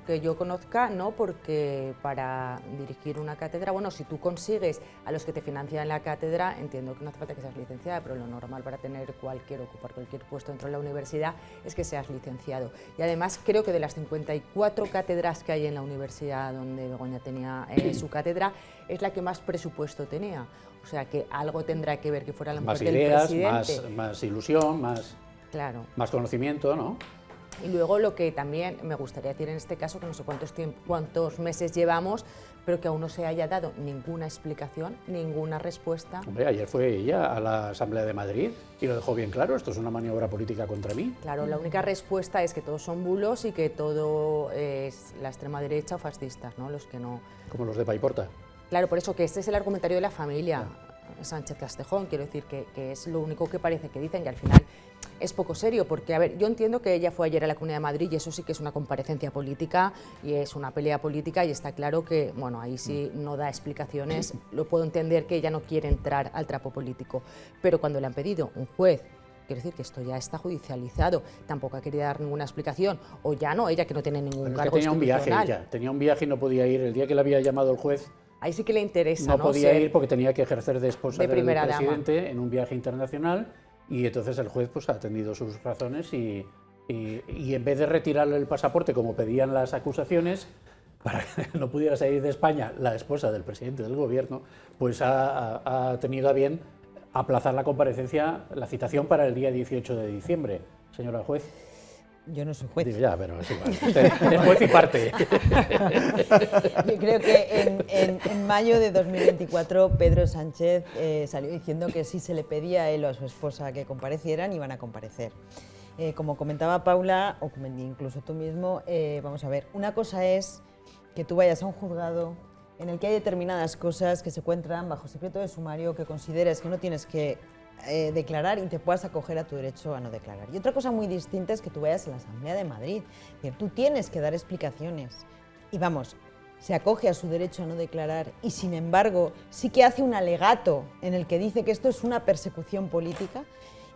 Que yo conozca, no, porque para dirigir una cátedra, si tú consigues a los que te financian la cátedra, entiendo que no hace falta que seas licenciada, pero lo normal para ocupar cualquier puesto dentro de la universidad es que seas licenciado. Y además creo que de las 54 cátedras que hay en la universidad donde Begoña tenía su cátedra, es la que más presupuesto tenía. O sea que algo tendrá que ver que fuera la mujer del presidente. Más ilusión, más conocimiento, ¿no? Y luego lo que también me gustaría decir en este caso, que no sé cuántos meses llevamos, pero que aún no se haya dado ninguna explicación, ninguna respuesta. Hombre, ayer fue ella a la Asamblea de Madrid y lo dejó bien claro: esto es una maniobra política contra mí. Claro, la única respuesta es que todos son bulos y que todo es la extrema derecha o fascistas, ¿no? Los que no... Como los de Paiporta. Claro, por eso que este es el argumentario de la familia Sánchez Castejón, quiero decir que es lo único que parece que dicen, y al final es poco serio, porque, a ver, yo entiendo que ella fue ayer a la Comunidad de Madrid y eso sí que es una comparecencia política y es una pelea política, y está claro que, ahí sí no da explicaciones, lo puedo entender que ella no quiere entrar al trapo político, pero cuando le han pedido un juez, quiero decir que esto ya está judicializado, tampoco ha querido dar ninguna explicación, o ya no, ella que no tiene ningún cargo institucional. Tenía un viaje y no podía ir, el día que le había llamado el juez. Ahí sí que le interesa, no podía ir porque tenía que ejercer de esposa del presidente en un viaje internacional, y entonces el juez ha atendido sus razones y en vez de retirarle el pasaporte como pedían las acusaciones, para que no pudiera salir de España la esposa del presidente del gobierno, pues ha tenido a bien aplazar la comparecencia, la citación para el día 18 de diciembre, señora juez. Yo no soy juez. Digo, ya, pero es igual. Es juez y parte. Yo creo que en mayo de 2024 Pedro Sánchez salió diciendo que si se le pedía a él o a su esposa que comparecieran, iban a comparecer. Como comentaba Paula, o incluso tú mismo, vamos a ver, una cosa es que tú vayas a un juzgado en el que hay determinadas cosas que se encuentran bajo secreto de sumario, que consideres que no tienes que declarar y te puedas acoger a tu derecho a no declarar. Y otra cosa muy distinta es que tú vayas a la Asamblea de Madrid. Es decir, tú tienes que dar explicaciones. Y vamos, se acoge a su derecho a no declarar y sin embargo sí que hace un alegato en el que dice que esto es una persecución política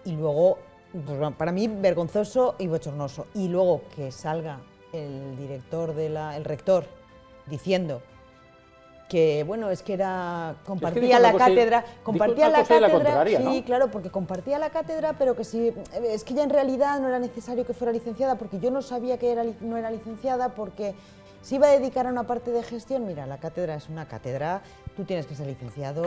y luego, pues, para mí, vergonzoso y bochornoso. Y luego que salga el rector diciendo que bueno, es que era compartía la cátedra, sí, claro, porque compartía la cátedra, pero que sí, es que ya en realidad no era necesario que fuera licenciada, porque yo no sabía que no era licenciada, porque se iba a dedicar a una parte de gestión. Mira, la cátedra es una cátedra, tú tienes que ser licenciado,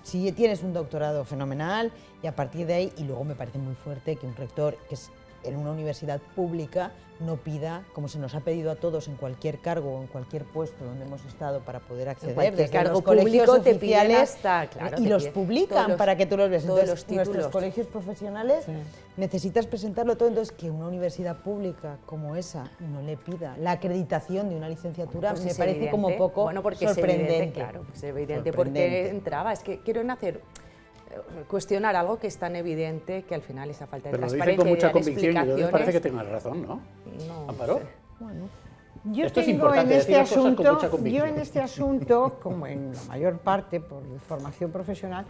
si tienes un doctorado fenomenal, y a partir de ahí, y luego me parece muy fuerte que un rector que es en una universidad pública no pida, como se nos ha pedido a todos en cualquier cargo o en cualquier puesto donde hemos estado para poder acceder, desde cargo los colegios público oficiales, claro, y los publican para que tú los veas. Entonces, los nuestros colegios profesionales necesitas presentarlo todo, entonces que una universidad pública como esa no le pida la acreditación de una licenciatura, pues me parece como poco sorprendente. Claro, es evidente, porque entraba, es que quieren cuestionar algo que es tan evidente que al final esa falta de transparencia. Pero lo dicen con mucha convicción y entonces parece que tengan razón, ¿no? No, ¿Amparo? Bueno, yo Esto es tengo importante, en este decir las cosas con mucha asunto, convicción. yo en este asunto, como en la mayor parte por formación profesional,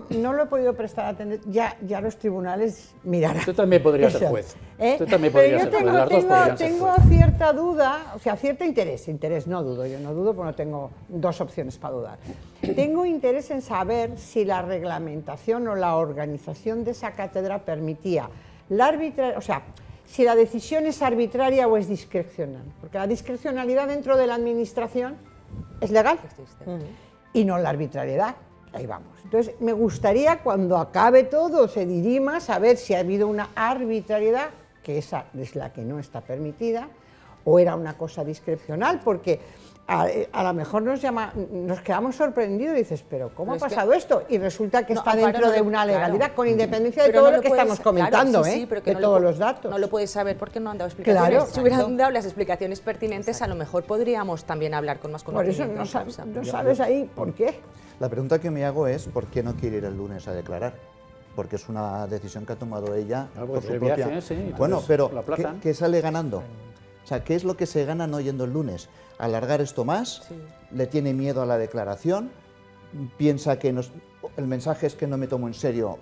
no lo he podido prestar atención, ya los tribunales mirarán. Usted también podría ser juez. Usted también Pero podría yo ser juez, las dos podrían ser tengo juez. cierta duda, o sea, cierto interés no dudo, yo no dudo porque no tengo dos opciones para dudar. Tengo interés en saber si la reglamentación o la organización de esa cátedra permitía la arbitrariedad, o sea, si la decisión es arbitraria o es discrecional, porque la discrecionalidad dentro de la administración es legal y no la arbitrariedad. Ahí vamos. Entonces, me gustaría, cuando acabe todo, se dirima saber si ha habido una arbitrariedad, que esa es la que no está permitida, o era una cosa discrecional, porque a lo mejor nos quedamos sorprendidos y dices, pero ¿cómo ha pasado esto? Y resulta que está dentro de una legalidad, con independencia de todo lo que estamos comentando, de todos los datos. No lo puedes saber porque no han dado explicaciones. Claro, si hubieran dado las explicaciones pertinentes, a lo mejor podríamos también hablar con más conocimiento. Por eso no sabes ahí por qué. La pregunta que me hago es, ¿por qué no quiere ir el lunes a declarar? Porque es una decisión que ha tomado ella por su propia... Bueno, pero ¿qué sale ganando? O sea, ¿qué es lo que se gana no yendo el lunes? ¿Alargar esto más? Sí. ¿Le tiene miedo a la declaración? ¿Piensa que el mensaje es que no me tomo en serio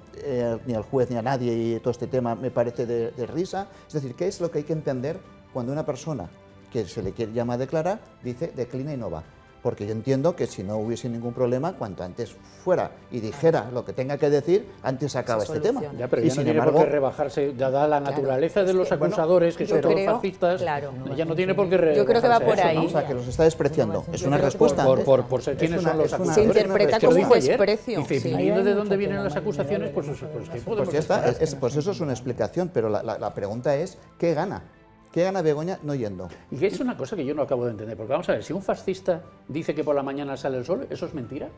ni al juez ni a nadie y todo este tema me parece de risa? Es decir, ¿qué es lo que hay que entender cuando una persona que se le llama a declarar dice declina y no va? Porque yo entiendo que si no hubiese ningún problema, cuanto antes fuera y dijera lo que tenga que decir, antes acaba este tema. Ya, pero ya no tiene por qué rebajarse, dada la naturaleza de los acusadores, que son todos fascistas, ya no tiene por qué rebajarse. Yo creo que va por ahí. O sea, que los está despreciando. Es una respuesta. Por ser quienes son los acusadores. Se interpreta como un desprecio. Y dependiendo de dónde vienen las acusaciones, pues ¿qué podemos Pues ya está, pues eso es una explicación, pero la pregunta es, ¿qué gana? ¿Qué gana Begoña no yendo? Y que es una cosa que yo no acabo de entender, porque vamos a ver, si un fascista dice que por la mañana sale el sol, ¿eso es mentira?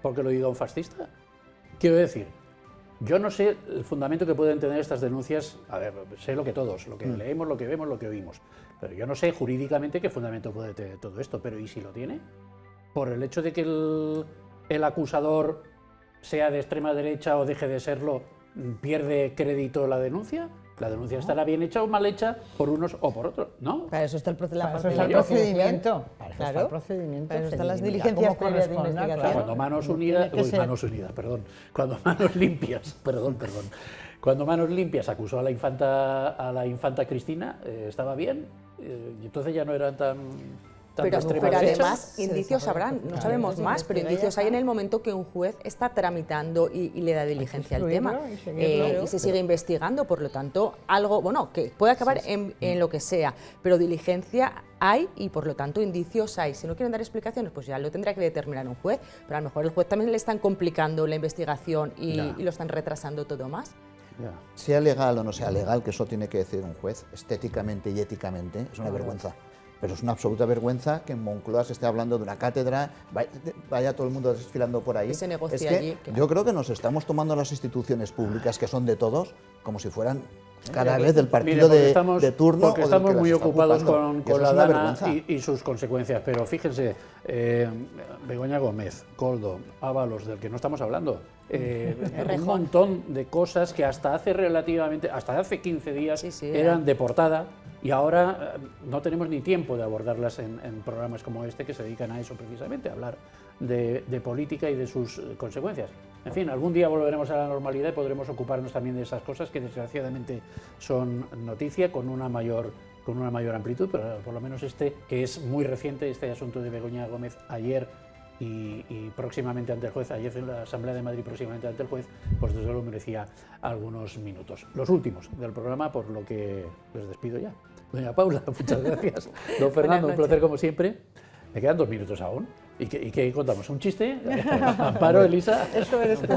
¿Porque lo diga un fascista? Quiero decir, yo no sé el fundamento que pueden tener estas denuncias, a ver, sé lo que todos, lo que leemos, lo que vemos, lo que oímos, pero yo no sé jurídicamente qué fundamento puede tener todo esto, pero ¿y si lo tiene? Por el hecho de que el acusador sea de extrema derecha o deje de serlo, ¿pierde crédito la denuncia? La denuncia estará bien hecha o mal hecha por unos o por otros, ¿no? Para eso está el procedimiento. Para eso están las diligencias previas de investigación. Cuando Manos Unidas, cuando Manos Limpias, cuando Manos Limpias acusó a la infanta Cristina, estaba bien, y entonces ya no eran tan pero además indicios habrán, no sabemos más, pero indicios hay en el momento que un juez está tramitando y le da diligencia al tema y se sigue investigando, por lo tanto, algo, bueno, que puede acabar en lo que sea, pero diligencia hay y por lo tanto indicios hay. Si no quieren dar explicaciones, pues ya lo tendrá que determinar un juez, pero a lo mejor el juez también le están complicando la investigación y lo están retrasando todo más. sea legal o no sea legal, que eso tiene que decir un juez, estéticamente y éticamente, es una vergüenza. Pero es una absoluta vergüenza que en Moncloa se esté hablando de una cátedra, vaya todo el mundo desfilando por ahí. Se negocia es que allí, yo creo que nos estamos tomando las instituciones públicas, que son de todos, como si fueran cada vez del partido de turno. Porque estamos muy ocupados con la Dana vergüenza. y sus consecuencias. Pero fíjense, Begoña Gómez, Koldo, Ábalos, del que no estamos hablando, un montón de cosas que hasta hace 15 días eran de portada, y ahora no tenemos ni tiempo de abordarlas en programas como este, que se dedican a eso precisamente, a hablar de política y de sus consecuencias. En fin, algún día volveremos a la normalidad y podremos ocuparnos también de esas cosas que desgraciadamente son noticia con una mayor amplitud, pero por lo menos este, que es muy reciente, este asunto de Begoña Gómez ayer y próximamente ante el juez, ayer en la Asamblea de Madrid, próximamente ante el juez, pues desde luego merecía algunos minutos. Los últimos del programa, por lo que les despido ya. Doña Paula, muchas gracias. Don Fernando, un placer como siempre. Me quedan 2 minutos aún. ¿Y qué contamos? ¿Un chiste? Amparo, Elisa. Eso eres tú.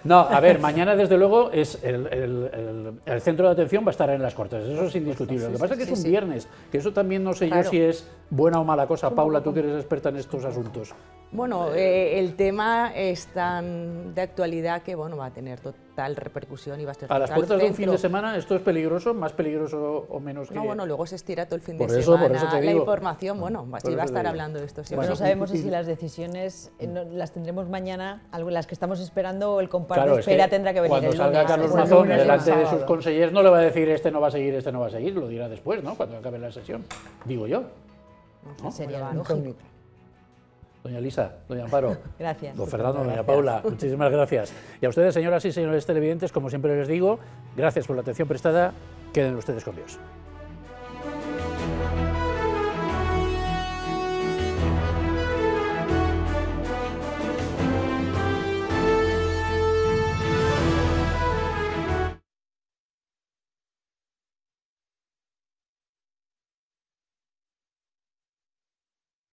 No, a ver, mañana desde luego es el centro de atención va a estar en las Cortes, eso es indiscutible. Lo que pasa es que es un viernes, que eso también no sé yo si es buena o mala cosa. Paula, tú que eres experta en estos asuntos. Bueno, el tema es tan de actualidad que bueno, va a tener total repercusión y va a estar a las puertas de un fin de semana. ¿Esto es peligroso? ¿Más peligroso o menos que...? No, bueno, luego se estira todo el fin de semana. Por eso te digo. La información, bueno, así va a estar hablando de esto siempre. Bueno, no sabemos si las decisiones las tendremos mañana, las que estamos esperando, o el comparto de espera tendrá que venir el lunes. Cuando salga Carlos Mazón delante de sus consejeros, no le va a decir este no va a seguir, este no va a seguir, lo dirá después, ¿no? Cuando acabe la sesión, digo yo. ¿No? Sería lógico. Doña Elisa, doña Amparo, gracias. Don Fernando, doña Paula, muchísimas gracias. Y a ustedes, señoras y señores televidentes, como siempre les digo, gracias por la atención prestada, queden ustedes con Dios.